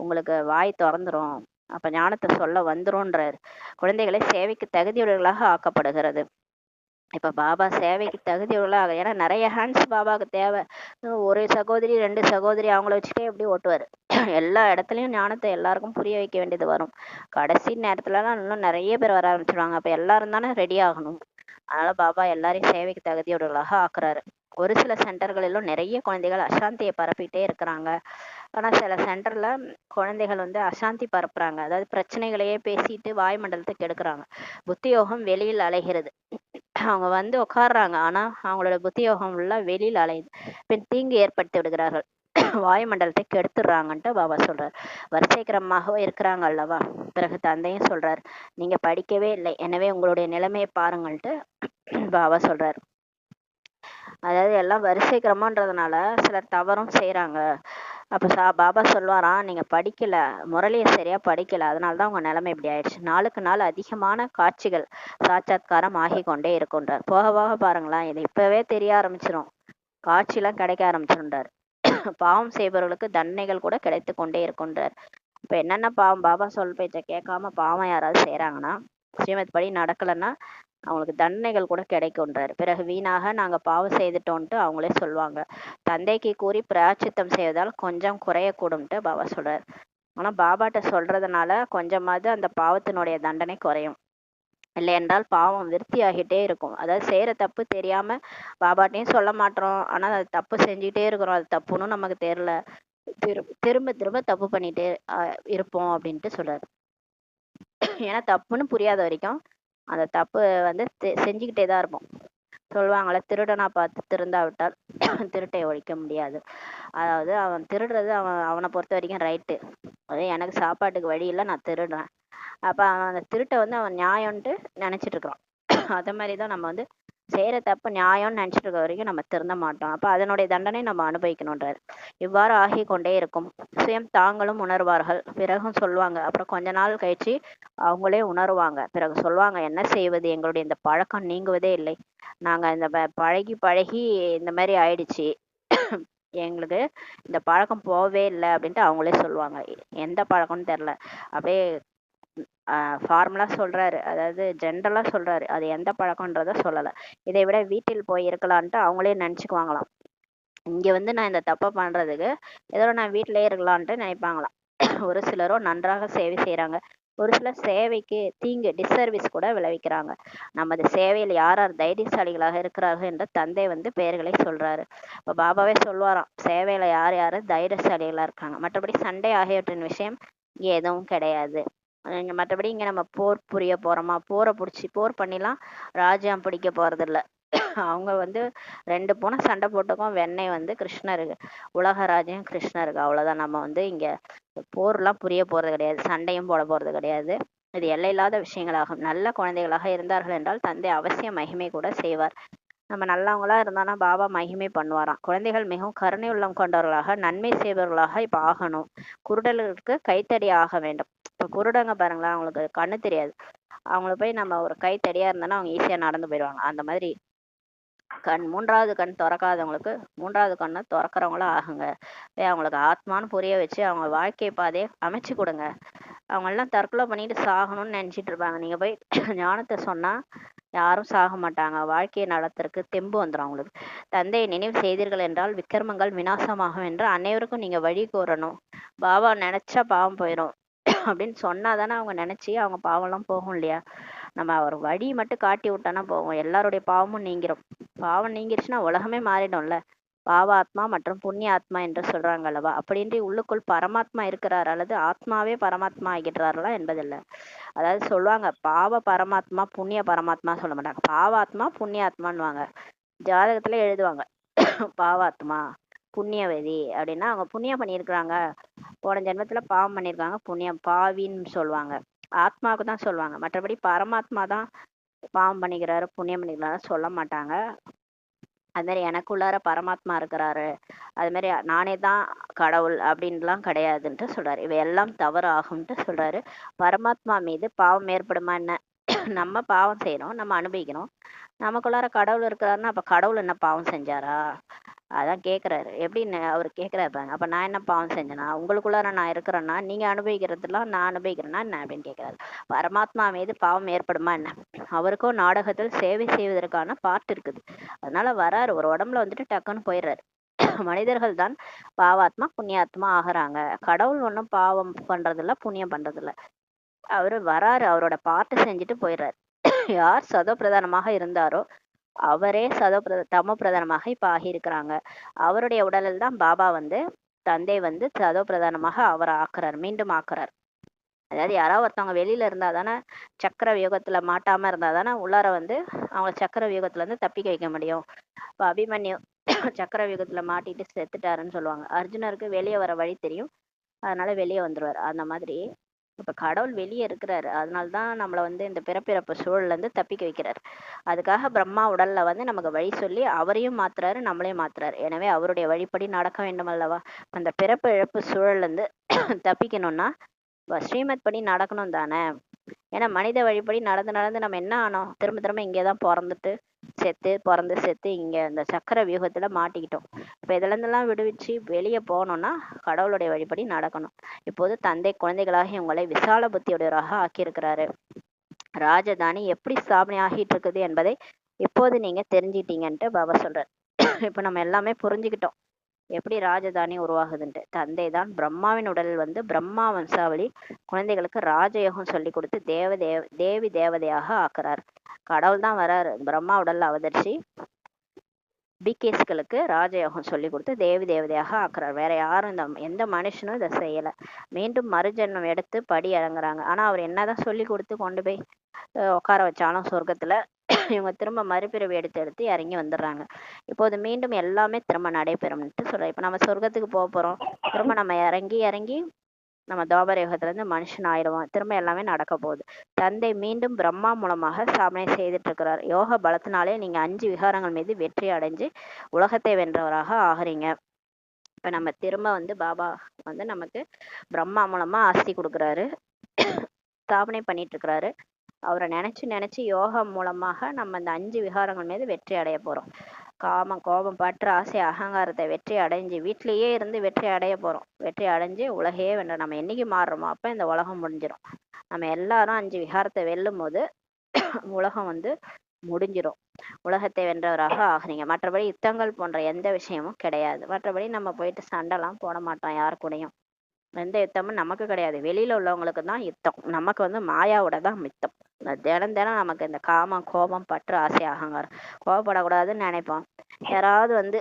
உங்களுக்கு வாய் திறந்துரும், அப்ப ஞானத்தை சொல்ல வந்துரும்ன்றார். குழந்தைகளை சேவைக்கு தகுதியுள்ளவர்களாக ஆக்கப்படுகிறது. இப்ப பாபா சேவைக்கு தகுதியுள்ளவர்களாக, ஏன்னா நிறைய ஹேண்ட்ஸ் பாபாவுக்கு தேவை. ஒரு சகோதரி 2 சகோதரி அவங்கள வச்சுட்டே எப்படி ஓட்டுவார்? எல்லா இடத்துலயும் ஞானத்தை எல்லாருக்கும் புரிய வைக்க வேண்டியது வரும். கடைசி நேரத்துலலாம் இன்னும் நிறைய பேர் வர ஆரம்பிச்சிருவாங்க. அப்ப எல்லாரும் தானே ரெடி ஆகணும். அதனால பாபா எல்லாரையும் சேவைக்கு தகுதியுள்ளவர்களாக ஆக்குறாரு. ஒரு சில சென்டர்களிலும் நிறைய குழந்தைகள் அசாந்தியை பரப்பிட்டே இருக்கிறாங்க. ஆனா சில சென்டர்ல குழந்தைகள் வந்து அசாந்தி பரப்புறாங்க, அதாவது பிரச்சனைகளையே பேசிட்டு வாயுமண்டலத்தை கெடுக்குறாங்க. புத்தி யோகம் வெளியில் அலைகிறது. அவங்க வந்து உட்கார்றாங்க, ஆனா அவங்களோட புத்தி யோகம் ஃபுல்லா வெளியில் அலையுது. பின் தீங்கு ஏற்படுத்தி விடுகிறார்கள், வாயுமண்டலத்தை கெடுத்துடுறாங்கன்ட்டு பாபா சொல்றாரு. வரிசைக்கிரமாக இருக்கிறாங்க அல்லவா? பிறகு தந்தையும் சொல்றாரு, நீங்க படிக்கவே இல்லை, எனவே உங்களுடைய நிலைமையை பாருங்கள்ட்டு பாபா சொல்றாரு. அதாவது எல்லாம் வரிசைக்கிரமன்றதுனால சிலர் தவறும் செய்யறாங்க. அப்ப பாபா சொல்வாராம், நீங்க படிக்கல, முரளியை சரியா படிக்கல, அதனாலதான் உங்க நிலைமை இப்படி ஆயிடுச்சு. நாளுக்கு நாள் அதிகமான காட்சிகள் சாட்சாத்காரம் ஆகி கொண்டே இருக்குன்றார். போக போக பாருங்களேன், இது இப்பவே தெரிய ஆரம்பிச்சிடும், காட்சியெல்லாம் கிடைக்க ஆரம்பிச்சிருந்தார். பாவம் செய்பவர்களுக்கு தண்டனைகள் கூட கிடைத்து கொண்டே இருக்குன்றார். இப்ப என்னென்ன பாவம், பாபா சொல் பேச்ச கேட்காம பாவம் யாராவது செய்யறாங்கன்னா, ஸ்ரீமத் படி நடக்கலைன்னா அவங்களுக்கு தண்டனைகள் கூட கிடைக்கும்ன்றார். பிறகு வீணாக நாங்க பாவம் செய்துட்டோன்ட்டு அவங்களே சொல்லுவாங்க. தந்தைக்கு கூறி பிராச்சித்தம் செய்வதால் கொஞ்சம் குறையக்கூடும்ட்டு பாபா சொல்றார். ஆனா பாபாட்ட சொல்றதுனால கொஞ்சமாவது அந்த பாவத்தினுடைய தண்டனை குறையும். இல்லை என்றால் பாவம் விருத்தி ஆகிட்டே இருக்கும். அதாவது செய்யற தப்பு தெரியாம பாபாட்டையும் சொல்ல மாட்டோம், ஆனா அது தப்பு செஞ்சுட்டே இருக்கிறோம், அது தப்புன்னு நமக்கு தெரியல, திரும்ப திரும்ப தப்பு பண்ணிட்டே இருப்போம் அப்படின்ட்டு சொல்றாரு. ஏன்னா தப்புன்னு புரியாத வரைக்கும் அந்த தப்பு வந்து செஞ்சுக்கிட்டே தான் இருப்போம். சொல்லுவாங்களே, திருடனா பார்த்து திருந்தாவிட்டால் திருட்டை ஒழிக்க முடியாது. அதாவது அவன் திருடுறது அவனை பொறுத்த வரைக்கும் ரைட்டு, அதே எனக்கு சாப்பாட்டுக்கு வழி இல்லை, நான் திருடுறேன், அப்ப அவன் அந்த திருட்டை வந்து அவன் நியாயம்ன்ட்டு நினைச்சிட்டு இருக்கிறான். அதே மாதிரிதான் நம்ம வந்து செய்யற தப்பு நியாயம்னு நினைச்சிட்டு இருக்க வரைக்கும் நம்ம திருந்த மாட்டோம். அப்ப அதனுடைய தண்டனை நம்ம அனுபவிக்கணுன்றாரு. இவ்வாறு ஆகி கொண்டே இருக்கும். சுயம் தாங்களும் உணர்வார்கள், பிறகும் சொல்லுவாங்க. அப்புறம் கொஞ்ச நாள் கழிச்சு அவங்களே உணருவாங்க. பிறகு சொல்லுவாங்க, என்ன செய்வது, எங்களுடைய இந்த பழக்கம் நீங்குவதே இல்லை, நாங்க இந்த பழகி பழகி இந்த மாதிரி ஆயிடுச்சு, எங்களுக்கு இந்த பழக்கம் போவே இல்லை அப்படின்ட்டு அவங்களே சொல்லுவாங்க. எந்த பழக்கம்னு தெரியல, அப்படியே ஃபார்முலா சொல்றாரு, அதாவது ஜென்ரலா சொல்றாரு, அது எந்த பழக்கம்ன்றத சொல்லலை. இதை விட வீட்டில் போய் இருக்கலான்ட்டு அவங்களே நினைச்சுக்குவாங்களாம். இங்க வந்து நான் இந்த தப்பை பண்றதுக்கு ஏதோ நான் வீட்டிலேயே இருக்கலான்ட்டு நினைப்பாங்களாம். ஒரு சிலரோ நன்றாக சேவை செய்யறாங்க, ஒரு சிலர் சேவைக்கு தீங்கு டிஸ்சர்வீஸ் கூட விளைவிக்கிறாங்க. நமது சேவையில் யார் யார் தைரியசாலிகளாக இருக்கிறார்கள் என்ற தந்தை வந்து பெயர்களை சொல்றாரு. இப்ப பாபாவே சொல்லுவாராம், சேவையில யார் யாரு தைரியசாலிகளா இருக்காங்க, மற்றபடி சண்டை ஆகியவற்றின் விஷயம் இங்க எதுவும் கிடையாது. மற்றபடி இங்க நம்ம போர் புரிய போறோமா, போரை பிடிச்சி போர் பண்ணிலாம் ராஜ்யம் பிடிக்க போறது இல்லை. அவங்க வந்து 2 பூனை சண்டை போட்டுக்கும், வெண்ணெய் வந்து கிருஷ்ணருக்கு, உலகராஜ்யம் கிருஷ்ணருக்கு. அவ்வளவுதான். நம்ம வந்து இங்க போர்லாம் புரிய போறது கிடையாது, சண்டையும் போட போறது கிடையாது. இது எல்லையில்லாத விஷயங்களாகும். நல்ல குழந்தைகளாக இருந்தார்கள் என்றால் தந்தை அவசியம் மகிமை கூட செய்வார். நம்ம நல்லவங்களா இருந்தானா பாபா மகிமை பண்ணுவாராம். குழந்தைகள் மிகவும் கருணை உள்ளம் கொண்டவர்களாக, நன்மை செய்பவர்களாக இப்ப ஆகணும். குருடர்களுக்கு கைத்தடி ஆக வேண்டும். இப்ப குருடங்க பாருங்களேன், அவங்களுக்கு கண்ணு தெரியாது. அவங்கள போய் நம்ம ஒரு கைத்தடியா இருந்தோன்னா அவங்க ஈஸியா நடந்து போயிடுவாங்க. அந்த மாதிரி மூன்றாவது கண் திறக்காதவங்களுக்கு 3வது கண்ணை திறக்கிறவங்களும் ஆகுங்க. அவங்களுக்கு ஆத்மான்னு புரிய வச்சு அவங்க வாழ்க்கை பாதையை அமைச்சு கொடுங்க. அவங்க எல்லாம் தற்கொலை பண்ணிட்டு சாகணும்னு நினைச்சிட்டு இருப்பாங்க. நீங்க போய் ஞானத்தை சொன்னா யாரும் சாக மாட்டாங்க. வாழ்க்கையை நடத்துறதுக்கு தெம்பு வந்துடும் அவங்களுக்கு. தந்தையை நினைவு செய்தீர்கள் என்றால் விக்கிரமங்கள் விநாசமாகும் என்று அனைவருக்கும் நீங்க வழி கூறணும். பாபா நினைச்சா பாவம் போயிடும் அப்படின்னு சொன்னாதானே அவங்க நினைச்சு அவங்க பாவம்லாம் போகும் இல்லையா? நம்ம ஒரு வழி மட்டும் காட்டி விட்டோன்னா போகும், எல்லாருடைய பாவமும் நீங்கிரும். பாவம் நீங்கிருச்சுன்னா உலகமே மாறிடும்ல. பாவாத்மா மற்றும் புண்ணிய ஆத்மா என்று சொல்றாங்க அல்லவா? அப்படின்றி உள்ளுக்குள் பரமாத்மா இருக்கிறார் அல்லது ஆத்மாவே பரமாத்மா ஆகிடுறார்களா என்பதில்லை. அதாவது சொல்லுவாங்க, பாவ பரமாத்மா புண்ணிய பரமாத்மா சொல்ல மாட்டாங்க, பாவாத்மா புண்ணிய ஆத்மான்னுவாங்க. ஜாதகத்துல எழுதுவாங்க பாவாத்மா புண்ணியவதி அப்படின்னா அவங்க புண்ணியம் பண்ணியிருக்கிறாங்க, போன ஜென்மத்துல பாவம் பண்ணியிருக்காங்க, புண்ணியம் பாவின்னு சொல்லுவாங்க. ஆத்மாவுக்கு தான் சொல்லுவாங்க. மற்றபடி பரமாத்மா தான் பாவம் பண்ணிக்கிறாரு புண்ணியம் பண்ணிக்கிறாரு சொல்ல மாட்டாங்க. அது மாதிரி எனக்குள்ளார பரமாத்மா இருக்கிறாரு, அது மாதிரி நானே தான் கடவுள் அப்படின்லாம் கிடையாதுன்ட்டு சொல்றாரு. இவையெல்லாம் தவறு ஆகும்ட்டு சொல்றாரு. பரமாத்மா மீது பாவம் ஏற்படுமா என்ன? நம்ம பாவம் செய்யறோம், நம்ம அனுபவிக்கிறோம். நமக்குள்ளார கடவுள் இருக்கிறாருன்னா அப்ப கடவுள் என்ன பாவம் செஞ்சாரா? அதான் கேக்குறாரு. எப்படின்னு அவர் கேக்குறாரு பாருங்க. அப்ப நான் என்ன பாவம் செஞ்சேனா? உங்களுக்குள்ளார நான் இருக்கிறேன்னா நீங்க அனுபவிக்கிறதுலாம் நான் அனுபவிக்கிறேன்னா என்ன அப்படின்னு கேக்குறாரு. பரமாத்மா மீது பாவம் ஏற்படுமா என்ன? அவருக்கும் நாடகத்தில் சேவை செய்வதற்கான பார்ட் இருக்குது. அதனால வராரு, ஒரு உடம்புல வந்துட்டு டக்குன்னு போயிடுறாரு. மனிதர்கள் தான் பாவாத்மா புண்ணியாத்மா ஆகுறாங்க. கடவுள் ஒன்றும் பாவம் பண்றதில்ல புண்ணியம் பண்றதில்ல. அவரு வராரு, அவரோட பார்ட்டு செஞ்சுட்டு போயிடுறாரு. யார் சதோ பிரதானமாக இருந்தாரோ அவரே தமோ பிரதானமாக இப்ப ஆகியிருக்கிறாங்க. அவருடைய உடலில் தான் பாபா வந்து தந்தை வந்து சதோ பிரதானமாக அவரை ஆக்குறார், மீண்டும் ஆக்குறார். அதாவது யாராவது ஒருத்தவங்க வெளியில இருந்தா தானே, சக்கர வியூகத்துல மாட்டாம இருந்தா தானே உள்ளார வந்து அவங்க சக்கர வியூகத்துல இருந்து தப்பிக்க வைக்க முடியும். இப்ப அபிமன்யு சக்கர வியூகத்துல மாட்டிட்டு செத்துட்டாருன்னு சொல்லுவாங்க. அர்ஜுனருக்கு வெளியே வர வழி தெரியும், அதனால வெளியே வந்துருவாரு. அந்த மாதிரி இப்ப கடவுள் வெளியே இருக்கிறாரு, அதனால்தான் நம்மள வந்து இந்த பிறப்பிறப்பு சூழல்ல இருந்து தப்பிக்க வைக்கிறாரு. அதுக்காக பிரம்மா உடல்ல வந்து நமக்கு வழி சொல்லி அவரையும் மாத்துறாரு, நம்மளையும் மாத்துறாரு. எனவே அவருடைய வழிப்படி நடக்க வேண்டும் அல்லவா? அந்த பிறப்பு இழப்பு சூழல்ல இருந்து தப்பிக்கணும்னா ஸ்ரீமத் படி நடக்கணும் தானே. ஏன்னா மனித வழிப்படி நடந்து நடந்து நம்ம என்ன ஆனோம்? திரும்ப திரும்ப இங்கேதான் பிறந்துட்டு செத்து பிறந்து செத்து இங்க இந்த சக்கர வியூகத்துல மாட்டிக்கிட்டோம். இப்ப இதுல இருந்தெல்லாம் விடுவிச்சு வெளியே போகணும்னா கடவுளுடைய வழிப்படி நடக்கணும். இப்போது தந்தை குழந்தைகளாக உங்களை விசால புத்தியுடையவராக ஆக்கியிருக்கிறாரு. ராஜதானி எப்படி ஸ்தாபனை ஆகிட்டு இருக்குது என்பதை இப்போது நீங்க தெரிஞ்சுட்டீங்கன்ட்டு பாபா சொல்றாரு. இப்ப நம்ம எல்லாமே புரிஞ்சுக்கிட்டோம் எப்படி ராஜதானி உருவாகுதுன்ட்டு. தந்தை தான் பிரம்மாவின் உடலில் வந்து பிரம்மா வம்சாவளி குழந்தைகளுக்கு ராஜயோகம் சொல்லி கொடுத்து தேவி தேவதையாக ஆக்குறார். கடவுள் தான் வராரு பிரம்மா உடல்ல அவதரிச்சு பிகேஸ்களுக்கு ராஜயோகம் சொல்லி கொடுத்து தேவி தேவதையாக ஆக்குறார். வேற யாரும் எந்த மனுஷனும் இதை செய்யல. மீண்டும் மறுஜென்மம் எடுத்து படி இறங்குறாங்க. ஆனா அவர் என்னதான் சொல்லி கொடுத்து கொண்டு போய் உட்கார வச்சாலும் சொர்க்கத்துல இவங்க திரும்ப மறுபிறவி எடுத்து எடுத்து இறங்கி வந்துடுறாங்க. இப்போது மீண்டும் எல்லாமே திரும்ப நடைபெறும்ட்டு சொல்றேன். இப்ப நம்ம சொர்க்கத்துக்கு போக போறோம், திரும்ப நம்ம இறங்கி இறங்கி நம்ம துவாபர யுகத்துல இருந்து மனுஷன் ஆயிடுவோம், திரும்ப எல்லாமே நடக்க போகுது. தந்தை மீண்டும் பிரம்மா மூலமாக சாதனை செய்துட்டு இருக்கிறார். யோக பலத்தினாலே நீங்க 5 விகாரங்கள் மீது வெற்றி அடைஞ்சு உலகத்தை வென்றவராக ஆகுறீங்க. இப்ப நம்ம திரும்ப வந்து பாபா வந்து நமக்கு பிரம்மா மூலமா ஆஸ்தி கொடுக்குறாரு, ஸ்தாபனை பண்ணிட்டு இருக்கிறாரு. அவரை நினைச்சு நினைச்சு யோகா மூலமாக நம்ம இந்த 5 விகாரங்கள் மீது வெற்றி அடைய போறோம். காமம் கோபம் பற்று ஆசை அகங்காரத்தை வெற்றி அடைஞ்சு வீட்டிலேயே இருந்து வெற்றி அடைய போறோம். வெற்றி அடைஞ்சு உலகையே வென்ற நம்ம என்னைக்கு மாறுறோமோ அப்ப இந்த உலகம் முடிஞ்சிடும். நம்ம எல்லாரும் 5 விகாரத்தை வெல்லும் போது உலகம் வந்து முடிஞ்சிடும். உலகத்தை வென்றவராக ஆகுறீங்க. மற்றபடி யுத்தங்கள் போன்ற எந்த விஷயமும் கிடையாது. மற்றபடி நம்ம போயிட்டு சண்டைலாம் போட மாட்டோம் யாரு கூடயும். எந்த யுத்தமும் நமக்கு கிடையாது. வெளியில உள்ளவங்களுக்கு தான் யுத்தம், நமக்கு வந்து மாயாவோட தான் மித்தம். தினம் தினம் நமக்கு இந்த காமம் கோபம் பற்று ஆசை அகங்காரம். கோபப்படக்கூடாதுன்னு நினைப்போம். யாராவது வந்து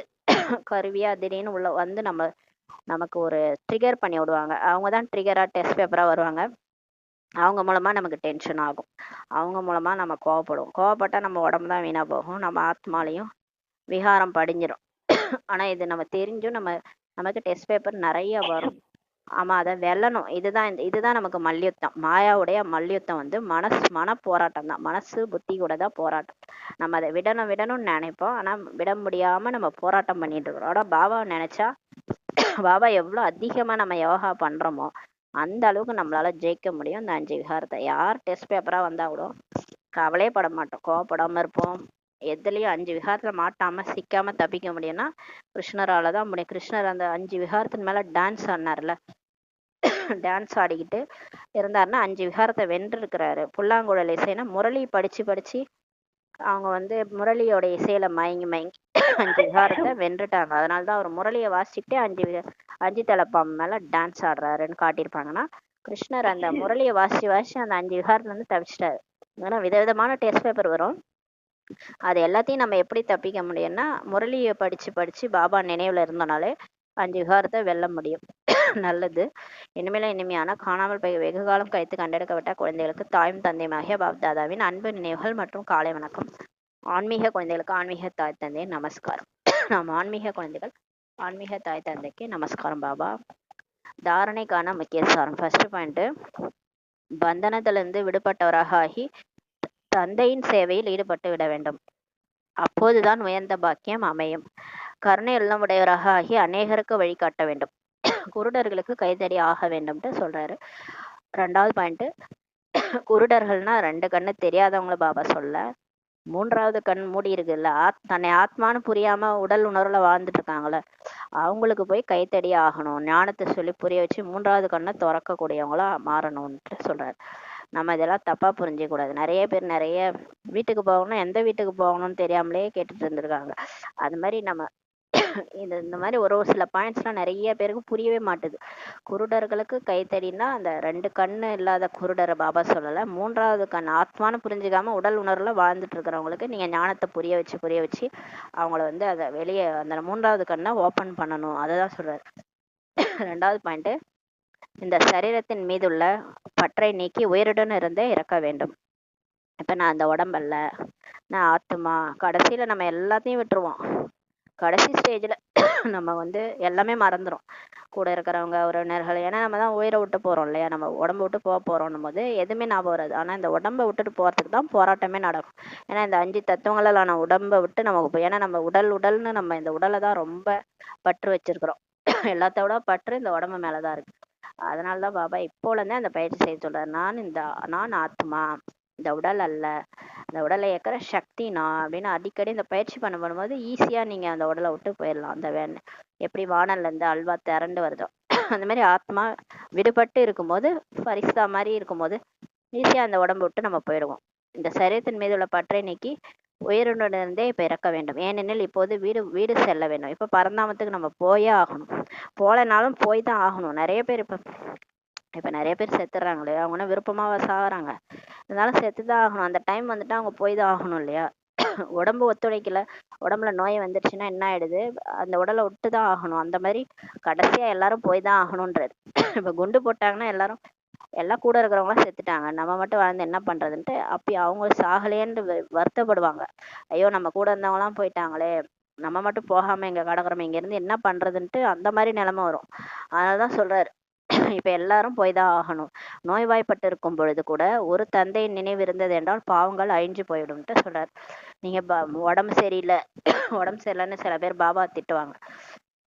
கருவியா திடீர்னு உள்ள வந்து நமக்கு ஒரு ட்ரிகர் பண்ணி விடுவாங்க. அவங்க தான் ட்ரிகரா டெஸ்ட் பேப்பரா வருவாங்க. அவங்க மூலமா நமக்கு டென்ஷன் ஆகும், அவங்க மூலமா நம்ம கோவப்படுவோம். கோவப்பட்டா நம்ம உடம்பு தான் வீணா போகும், நம்ம ஆத்மாலையும் விகாரம் படிஞ்சிடும். ஆனா இது நம்ம தெரிஞ்சும் நமக்கு டெஸ்ட் பேப்பர் நிறைய வரும். ஆமா, அதை வெல்லணும். இதுதான் நமக்கு மல்யுத்தம். மாயாவுடைய மல்யுத்தம் வந்து மன போராட்டம் தான். மனசு புத்தி கூட தான் போராட்டம். நம்ம அதை விடணும்னு நினைப்போம், ஆனா விட முடியாம நம்ம போராட்டம் பண்ணிட்டு இருக்கிறோம். ஆனா பாபா நினைச்சா, பாபா எவ்வளவு அதிகமா நம்ம யோகா பண்றோமோ அந்த அளவுக்கு நம்மளால ஜெயிக்க முடியும். இந்த 5 விகாரத்தை யார் டெஸ்ட் பேப்பரா வந்தா கூட கவலையே பட மாட்டோம், கோவப்படாம இருப்போம். எதுலயும் 5 விகாரத்துல மாட்டாம சிக்காம தப்பிக்க முடியும்னா கிருஷ்ணரால தான் முடியும். கிருஷ்ணர் அந்த 5 விகாரத்தின் மேல டான்ஸ் ஆடினார்ல, டான்ஸ் ஆடிக்கிட்டு இருந்தாருன்னா 5 விகாரத்தை வென்று இருக்கிறாரு. புல்லாங்குழல் இசைனா முரளி படிச்சு படிச்சு அவங்க வந்து முரளியோட இசையில மயங்கி 5 விகாரத்தை வென்றுட்டாங்க. அதனாலதான் அவர் முரளியை வாசிச்சுட்டே 5 தலைப்பாம்பு மேல டான்ஸ் ஆடுறாருன்னு காட்டியிருப்பாங்கன்னா, கிருஷ்ணர் அந்த முரளியை வாசி அந்த 5 விகாரத்துல இருந்து தவிச்சிட்டாரு. ஏன்னா விதவிதமான டெஸ்ட் பேப்பர் வரும், அது எல்லாத்தையும் நம்ம எப்படி தப்பிக்க முடியும்னா முரளியை படிச்சு படிச்சு பாபா நினைவுல இருந்தனாலே 5 விகாரத்தை வெல்ல முடியும். நல்லது. இனிமையான காணாமல் போய் வெகு காலம் கழித்து கண்டெடுக்கப்பட்ட குழந்தைகளுக்கு தாயும் தந்தையுமாகிய பாப்தாதாவின் அன்பு நினைவுகள் மற்றும் காலை வணக்கம். ஆன்மீக குழந்தைகளுக்கு ஆன்மீக தாய் தந்தை நமஸ்காரம். நாம் ஆன்மீக குழந்தைகள் ஆன்மீக தாய் தந்தைக்கு நமஸ்காரம். பாபா தாரணைக்கான முக்கிய சாரம். ஃபர்ஸ்ட் பாயிண்ட், பந்தனத்திலிருந்து விடுபட்டவராக ஆகி தந்தையின் சேவையில் ஈடுபட்டு விட வேண்டும். அப்போதுதான் உயர்ந்த பாக்கியம் அமையும். கருணை உள்ளமுடையவராக ஆகி அநேகருக்கு வழிகாட்ட வேண்டும். குருடர்களுக்கு கைதடி ஆக வேண்டும்ட்டு சொல்றாரு. 2வது பாயிண்ட், குருடர்கள்னா 2 கண்ணு தெரியாதவங்கள பாபா சொல்ல, 3வது கண் மூடி இருக்குல்ல, தன்னை ஆத்மானு புரியாம உடல் உணர்வுல வாழ்ந்துட்டு இருக்காங்கள, அவங்களுக்கு போய் கைத்தடி ஆகணும். ஞானத்தை சொல்லி புரிய வச்சு 3வது கண்ணை திறக்கக்கூடியவங்களா மாறணும்ட்டு சொல்றாரு. நம்ம இதெல்லாம் தப்பா புரிஞ்சிக்க கூடாது. நிறைய பேர் நிறைய வீட்டுக்கு போகணும், எந்த வீட்டுக்கு போகணும்னு தெரியாமலே கேட்டுட்டு இருந்திருக்காங்க. அது மாதிரி நம்ம இந்த மாதிரி ஒரு சில பாயிண்ட்ஸ்லாம் நிறைய பேருக்கு புரியவே மாட்டுது. குருடர்களுக்கு கைத்தடினா அந்த 2 கண்ணு இல்லாத குருடரை பாபா சொல்லல, 3வது கண் ஆத்மானு புரிஞ்சுக்காம உடல் உணர்வுல வாழ்ந்துட்டு இருக்கிறவங்களுக்கு நீங்க ஞானத்தை புரிய வச்சு அவங்கள வந்து அதை வெளியே அந்த 3வது கண்ணை ஓப்பன் பண்ணணும். அததான் சொல்றாரு. 2வது பாயிண்ட், இந்த சரீரத்தின் மீதுள்ள பற்றை நீக்கி உயிருடன் இருந்தே இறக்க வேண்டும். இப்ப நான் அந்த உடம்பல்ல, நான் ஆத்மா. கடைசியில நம்ம எல்லாத்தையும் விட்டுருவோம். கடைசி ஸ்டேஜ்ல நம்ம வந்து எல்லாமே மறந்துடும், கூட இருக்கிறவங்க உறவினர்கள். ஏன்னா நம்ம தான் உயிரை விட்டு போறோம் இல்லையா, நம்ம உடம்பு விட்டு போறோம் போது எதுவுமே ஞாபகம் வராது. ஆனா இந்த உடம்பை விட்டுட்டு போறதுக்கு தான் போராட்டமே நடக்கும். ஏன்னா இந்த 5 தத்துவங்களான உடம்பை விட்டு நமக்கு, ஏன்னா நம்ம உடல்னு நம்ம இந்த உடலை தான் ரொம்ப பற்று வச்சிருக்கிறோம். எல்லாத்தோட பற்று இந்த உடம்பு மேலதான் இருக்கு. அதனாலதான் பாபா இப்போல இருந்தே அந்த பயிற்சி செய்ய சொல்றாரு. நான் ஆத்மா, இந்த உடல் அல்ல, இந்த உடலை இயக்கிற சக்தி நான் அப்படின்னு அடிக்கடி இந்த பயிற்சி பண்ணும்போது ஈஸியா நீங்க அந்த உடலை விட்டு போயிடலாம். அந்த எப்படி வானல்ல இருந்து அல்வா திரண்டு வருதோ அந்த மாதிரி ஆத்மா விடுபட்டு இருக்கும்போது, பரிசா மாதிரி இருக்கும்போது ஈஸியா அந்த உடம்பு விட்டு நம்ம போயிடுவோம். இந்த சரீரத்தின் மீது உள்ள பற்றை நீக்கி உயிருடனிருந்தே இப்ப இறக்க வேண்டும். ஏனெனில் இப்போது வீடு செல்ல வேண்டும். இப்ப பரந்தாமத்துக்கு நம்ம போயே ஆகணும். போலனாலும் போய் தான் ஆகணும். நிறைய பேர் இப்ப நிறைய பேர் செத்துறாங்களே, அவங்க விருப்பமாவ சாகுறாங்க, இருந்தாலும் செத்துதான் ஆகணும். அந்த டைம் வந்துட்டு அவங்க போய் தான் ஆகணும் இல்லையா. உடம்பு ஒத்துழைக்கல, உடம்புல நோய் வந்துருச்சுன்னா என்ன ஆயிடுது, அந்த உடலை விட்டு தான் ஆகணும். அந்த மாதிரி கடைசியா எல்லாரும் போய் தான் ஆகணும்ன்றது. இப்ப குண்டு போட்டாங்கன்னா எல்லாம் கூட இருக்கிறவங்களாம் செத்துட்டாங்க, நம்ம மட்டும் வாழ்ந்து என்ன பண்றதுன்ட்டு அப்படி அவங்க சாகலையேன்னு வருத்தப்படுவாங்க. ஐயோ நம்ம கூட இருந்தவங்களாம் போயிட்டாங்களே, நம்ம மட்டும் போகாம இங்க கடக்குறோம், இங்க இருந்து என்ன பண்றதுன்ட்டு அந்த மாதிரி நிலைமை வரும். அதனாலதான் சொல்றாரு, இப்ப எல்லாரும் போய் தான் ஆகணும். நோய்வாய்ப்பட்டு இருக்கும் பொழுது கூட ஒரு தந்தையின் நினைவு இருந்தது என்றால் பாவங்கள் அழிஞ்சு போயிடும்ட்டு சொல்றாரு. நீங்க உடம்பு சரியில்லைன்னு சில பேர் பாபா திட்டுவாங்க.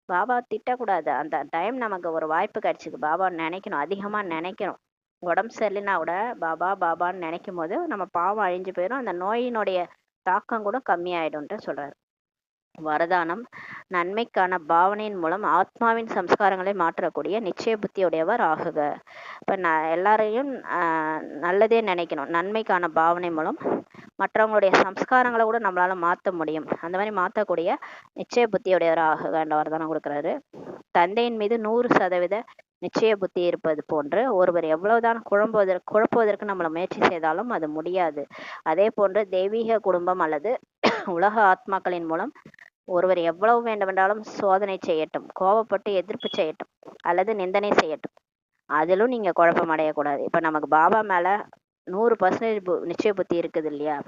பாபா திட்டக்கூடாது. அந்த டைம் நமக்கு ஒரு வாய்ப்பு கிடைச்சிது, பாபா நினைக்கணும், அதிகமா நினைக்கணும். உடம்பு சரியில்லைன்னா கூட பாபான்னு நினைக்கும் போது நம்ம பாவம் அழிஞ்சு போயிடும், அந்த நோயினுடைய தாக்கம் கூட கம்மியாயிடும்ட்டு சொல்றாரு. வரதானம், நன்மைக்கான பாவனையின் மூலம் ஆத்மாவின் சம்ஸ்காரங்களை மாற்றக்கூடிய நிச்சய புத்தியுடையவர் ஆகுக. இப்ப எல்லாரையும் நல்லதே நினைக்கணும். நன்மைக்கான பாவனை மூலம் மற்றவங்களுடைய சம்ஸ்காரங்களை கூட நம்மளால மாற்ற முடியும். அந்த மாதிரி மாற்றக்கூடிய நிச்சய புத்தியுடையவர் ஆகுகன்ற வரதானம் கொடுக்குறாரு. தந்தையின் மீது 100% நிச்சய புத்தி இருப்பது போன்று ஒருவர் எவ்வளவுதான் குழப்புவதற்கு நம்மளை முயற்சி செய்தாலும் அது முடியாது. அதே போன்று தெய்வீக குடும்பம் அல்லது உலக ஆத்மாக்களின் மூலம் ஒருவர் எவ்வளவு வேண்டுமென்றாலும் சோதனை செய்யட்டும், கோபப்பட்டு எதிர்ப்பு செய்யட்டும் அல்லது நிந்தனை செய்யட்டும், அதிலும் நீங்க குழப்பம் அடையக்கூடாது. இப்ப நமக்கு பாபா மேல 100% நிச்சய புத்தி இருக்குது இல்லையா?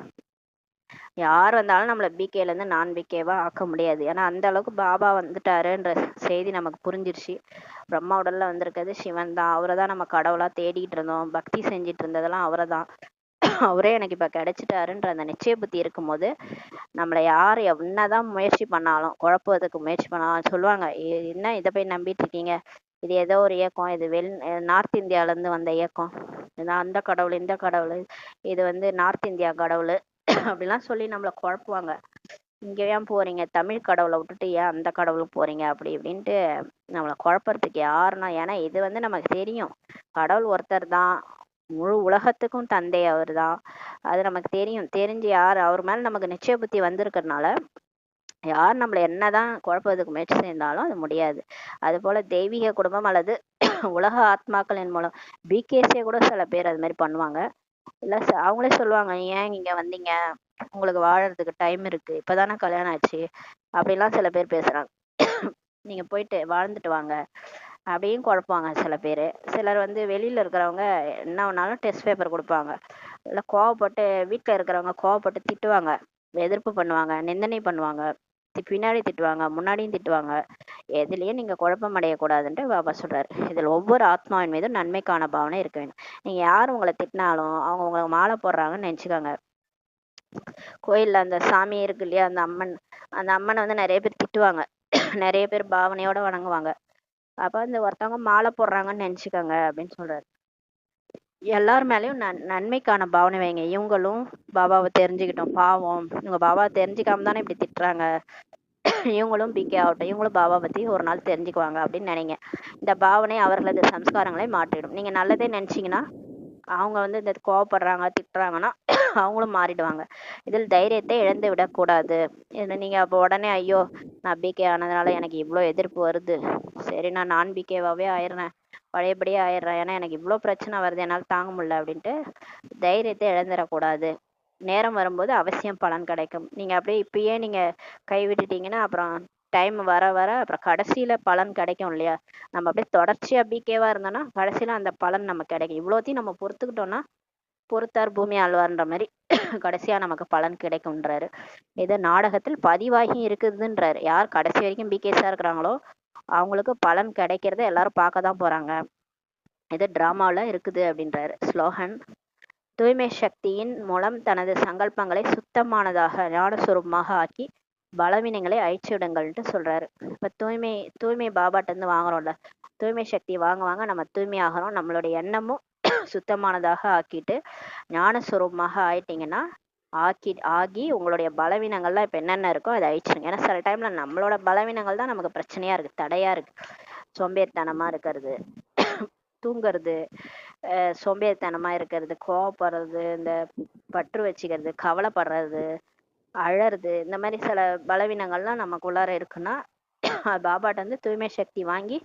யார் வந்தாலும் நம்மள பிகேல இருந்து நான் பிகேவா ஆக்க முடியாது. ஏன்னா அந்த அளவுக்கு பாபா வந்துட்டாருன்ற செய்தி நமக்கு புரிஞ்சிருச்சு. பிரம்மா உடல்ல வந்திருக்கிறது சிவன் தான். அவரை தான் நம்ம கடவுளா தேடிட்டு இருந்தோம், பக்தி செஞ்சிட்டு இருந்ததெல்லாம் அவரை தான். அவரே எனக்கு இப்ப கிடைச்சிட்டாருன்ற அந்த நிச்சய புத்தி இருக்கும்போது நம்மளை யார் என்னதான் முயற்சி பண்ணாலும், குழப்பத்துக்கு முயற்சி பண்ணாலும் சொல்லுவாங்க, என்ன இதை போய் நம்பிட்டு இருக்கீங்க, இது ஏதோ ஒரு இயக்கம், இது நார்த் இந்தியால இருந்து வந்த இயக்கம், அந்த கடவுள் இந்த கடவுள், இது நார்த் இந்தியா கடவுள் அப்படிலாம் சொல்லி நம்மளை குழப்புவாங்க. இங்க ஏன் போறீங்க, தமிழ் கடவுளை விட்டுட்டு ஏன் அந்த கடவுளுக்கு போறீங்க அப்படி இப்படின்ட்டு நம்மளை குழப்பறதுக்கு யாருன்னா, ஏன்னா இது நமக்கு தெரியும், கடவுள் ஒருத்தர் தான், முழு உலகத்துக்கும் தந்தை அவர் தான், அது நமக்கு தெரியும். தெரிஞ்சு யார் அவர் மேல நமக்கு நிச்சய புத்தி வந்திருக்கிறதுனால யார் நம்மளை என்னதான் குழப்பத்துக்கு முயற்சி செய்தாலும் அது முடியாது. அது போல தெய்வீக குடும்பம் அல்லது உலக ஆத்மாக்களின் மூலம் பிகேசியை கூட சில பேர் அது மாதிரி பண்ணுவாங்க. இல்ல அவங்களே சொல்லுவாங்க, ஏன் இங்க வந்தீங்க, உங்களுக்கு வாழறதுக்கு டைம் இருக்கு, இப்பதானே கல்யாணம் ஆச்சு அப்படிலாம் சில பேர் பேசுறாங்க. நீங்க போயிட்டு வாழ்ந்துட்டு வாங்க அப்படின்னு குழப்பாங்க சில பேர். சிலர் வெளியில இருக்கிறவங்க என்ன வேணாலும் டெஸ்ட் பேப்பர் கொடுப்பாங்க, இல்லை கோவப்பட்டு வீட்டில் இருக்கிறவங்க கோவப்பட்டு திட்டுவாங்க, எதிர்ப்பு பண்ணுவாங்க, நிந்தனை பண்ணுவாங்க, பின்னாடி திட்டுவாங்க, முன்னாடியும் திட்டுவாங்க. எதுலயும் நீங்க குழப்பம் அடையக்கூடாதுன்ட்டு பாபா சொல்றாரு. இதில் ஒவ்வொரு ஆத்மாவின் மீதும் நன்மைக்கான பாவனை இருக்க வேண்டும். நீங்க யார் உங்களை திட்டினாலும் அவங்க உங்களுக்கு மாலை போடுறாங்கன்னு நினைச்சுக்கோங்க. கோயில்ல அந்த சாமி இருக்கு இல்லையா, அந்த அம்மன், அந்த அம்மனை நிறைய பேர் திட்டுவாங்க, நிறைய பேர் பாவனையோட வணங்குவாங்க. அப்ப ஒருத்தவங்க மாலை போடுறாங்கன்னு நினைச்சுக்கோங்க அப்படின்னு சொல்றாரு. எல்லார் மேலயும் நன்மைக்கான பாவனை வைங்க. இவங்களும் பாபாவை தெரிஞ்சுக்கிட்டோம், பாவம் இவங்க பாபாவை தெரிஞ்சுக்காம தானே இப்படி திட்டுறாங்க, இவங்களும் பிகே ஆகட்டும், இவங்களும் பாபா பத்தி ஒரு நாள் தெரிஞ்சுக்குவாங்க அப்படின்னு நினைங்க. இந்த பாவனை அவர்களது சம்ஸ்காரங்களை மாற்றிடும். நீங்க நல்லதே நினைச்சீங்கன்னா அவங்க இந்த கோவப்படுறாங்க திட்டுறாங்கன்னா அவங்களும் மாறிடுவாங்க. இதில் தைரியத்தை இழந்து விடக்கூடாது. நீங்க அப்போ உடனே ஐயோ நான் பிகே ஆனதுனால எனக்கு இவ்வளோ எதிர்ப்பு வருது, சரி நான் பிகேவாவே ஆயிடுறேன், பழையபடியே ஆயிடுறேன், ஏன்னா எனக்கு இவ்வளோ பிரச்சனை வருது என்னால் தாங்க முடியல அப்படின்ட்டு தைரியத்தை இழந்துடக்கூடாது. நேரம் வரும்போது அவசியம் பலன் கிடைக்கும். நீங்க அப்படியே இப்பயே நீங்க கைவிட்டுட்டீங்கன்னா அப்புறம் டைம் வர வர அப்புறம் கடைசியில பலன் கிடைக்கும் இல்லையா? நம்ம அப்படியே தொடர்ச்சியா பிகேவா இருந்தோம்னா கடைசியில அந்த பலன் நமக்கு கிடைக்கும். இவ்வளோத்தையும் நம்ம பொறுத்துக்கிட்டோம்னா பொறுத்தார் பூமி ஆழ்வார்ன்ற மாதிரி கடைசியா நமக்கு பலன் கிடைக்கும்ன்றாரு. இது நாடகத்தில் பதிவாகி இருக்குதுன்றாரு. யார் கடைசி வரைக்கும் பிகேஸா இருக்கிறாங்களோ அவங்களுக்கு பலன் கிடைக்கிறத எல்லாரும் பார்க்க தான் போறாங்க. இது டிராமாவில் இருக்குது அப்படின்றாரு. ஸ்லோகன்: தூய்மை சக்தியின் மூலம் தனது சங்கல்பங்களை சுத்தமானதாக ஞானஸ்வரூபமாக ஆக்கி பலவீனங்களை அழிச்சுவிடுங்கள்ட்டு சொல்றாரு. இப்ப தூய்மை பாபாட்ட இருந்து வாங்குறோம்ல, தூய்மை சக்தி வாங்க நம்ம தூய்மையாகிறோம். நம்மளுடைய எண்ணமும் சுத்தமானதாக ஆக்கிட்டு ஞானஸ்வரூபமாக ஆயிட்டீங்கன்னா ஆகி உங்களுடைய பலவீனங்கள்லாம் இப்ப என்னென்ன இருக்கோ அதை அழிச்சிருங்க. ஏன்னா சில டைம்ல நம்மளோட பலவீனங்கள் தான் நமக்கு பிரச்சனையா இருக்கு, தடையா இருக்கு. சோம்பேறித்தனமா இருக்கிறது, தூங்குறது, சோம்பேறித்தனமா இருக்கிறது, கோவப்படுறது, இந்த பற்று வச்சுக்கிறது, கவலைப்படுறது, அழறது, இந்த மாதிரி சில பலவீனங்கள்லாம் நமக்குள்ளார இருக்குன்னா பாபாட்ட தூய்மை சக்தி வாங்கி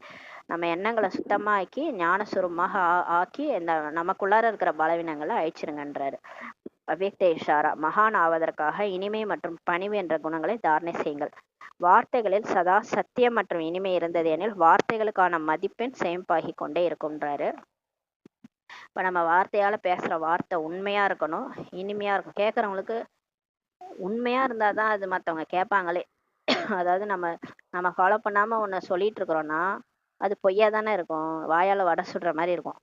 நம்ம எண்ணங்களை சுத்தமா ஆக்கி ஞானஸ்வரூபமாக ஆக்கி இந்த நமக்குள்ளார இருக்கிற பலவீனங்களை அழிச்சிருங்கன்றாரு. அவ்யக்த இஷாரா: மகான் ஆவதற்காக இனிமை மற்றும் பணிவு என்ற குணங்களை தாரணை செய்யுங்கள். வார்த்தைகளில் சதா சத்தியம் மற்றும் இனிமை இருந்தது எனில் வார்த்தைகளுக்கான மதிப்பெண் சேமிப்பாகி கொண்டே இருக்கும்ன்றாரு. இப்ப நம்ம வார்த்தையால பேசுற வார்த்தை உண்மையா இருக்கணும், இனிமையா இருக்கும். கேட்கறவங்களுக்கு உண்மையா இருந்தாதான் அது மற்றவங்க கேட்பாங்களே. அதாவது நம்ம ஃபாலோ பண்ணாம ஒண்ணு சொல்லிட்டு இருக்கிறோம்னா அது பொய்யா தானே இருக்கும், வாயால வடை சுடுற மாதிரி இருக்கும்.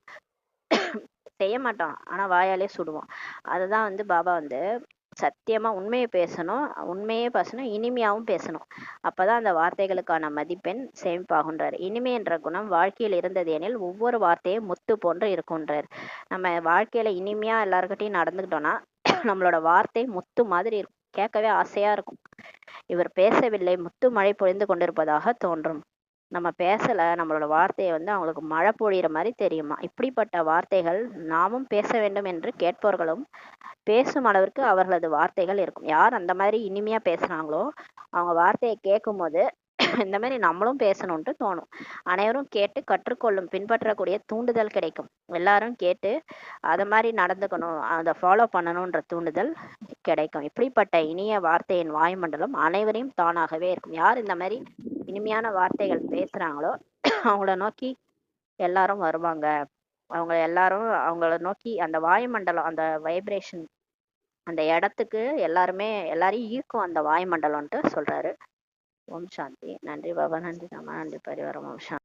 செய்ய மாட்டோம் ஆனா வாயாலே சுடுவோம். அதுதான் பாபா சத்தியமா உண்மையை பேசணும், உண்மையே பேசணும், இனிமையாவும் பேசணும். அப்பதான் அந்த வார்த்தைகளுக்கான மதிப்பெண் சேமிப்பாகுன்றார். இனிமை என்ற குணம் வாழ்க்கையில் இருந்தது எனில் ஒவ்வொரு வார்த்தையும் முத்து போன்று இருக்குன்றார். நம்ம வாழ்க்கையில இனிமையா எல்லாருக்கிட்டையும் நடந்துக்கிட்டோம்னா நம்மளோட வார்த்தை முத்து மாதிரி இருக்கும், கேட்கவே ஆசையா இருக்கும். இவர் பேசவில்லை, முத்து மழை பொழிந்து கொண்டிருப்பதாக தோன்றும். நம்ம பேசல, நம்மளோட வார்த்தையை அவங்களுக்கு மழை பொழியிற மாதிரி தெரியுமா. இப்படிப்பட்ட வார்த்தைகள் நாமும் பேச வேண்டும் என்று கேட்பவர்களும் பேசும் அளவிற்கு அவர்களது வார்த்தைகள் இருக்கும். யார் அந்த மாதிரி இனிமையா பேசுறாங்களோ அவங்க வார்த்தையை கேட்கும் போது இந்த மாதிரி நம்மளும் பேசணும்ட்டு தோணும். அனைவரும் கேட்டு கற்றுக்கொள்ளும் பின்பற்றக்கூடிய தூண்டுதல் கிடைக்கும். எல்லாரும் கேட்டு அதை மாதிரி நடந்துக்கணும், அதை ஃபாலோ பண்ணணும்ன்ற தூண்டுதல் கிடைக்கும். இப்படிப்பட்ட இனிய வார்த்தையின் வாயுமண்டலம் அனைவரையும் தானாகவே இருக்கும். யார் இந்த மாதிரி இனிமையான வார்த்தைகள் பேசுறாங்களோ அவங்கள நோக்கி எல்லாரும் வருவாங்க. அவங்க எல்லாரும் அவங்கள நோக்கி அந்த வாயுமண்டலம், அந்த வைப்ரேஷன், அந்த இடத்துக்கு எல்லாரையும் ஈர்க்கும் அந்த வாயுமண்டலம்ன்ட்டு சொல்றாரு. ஓம் சாந்தி. நன்றி பாபா, நன்றி ராமா, நன்றி பரிவாரம். ஓம் சாந்தி.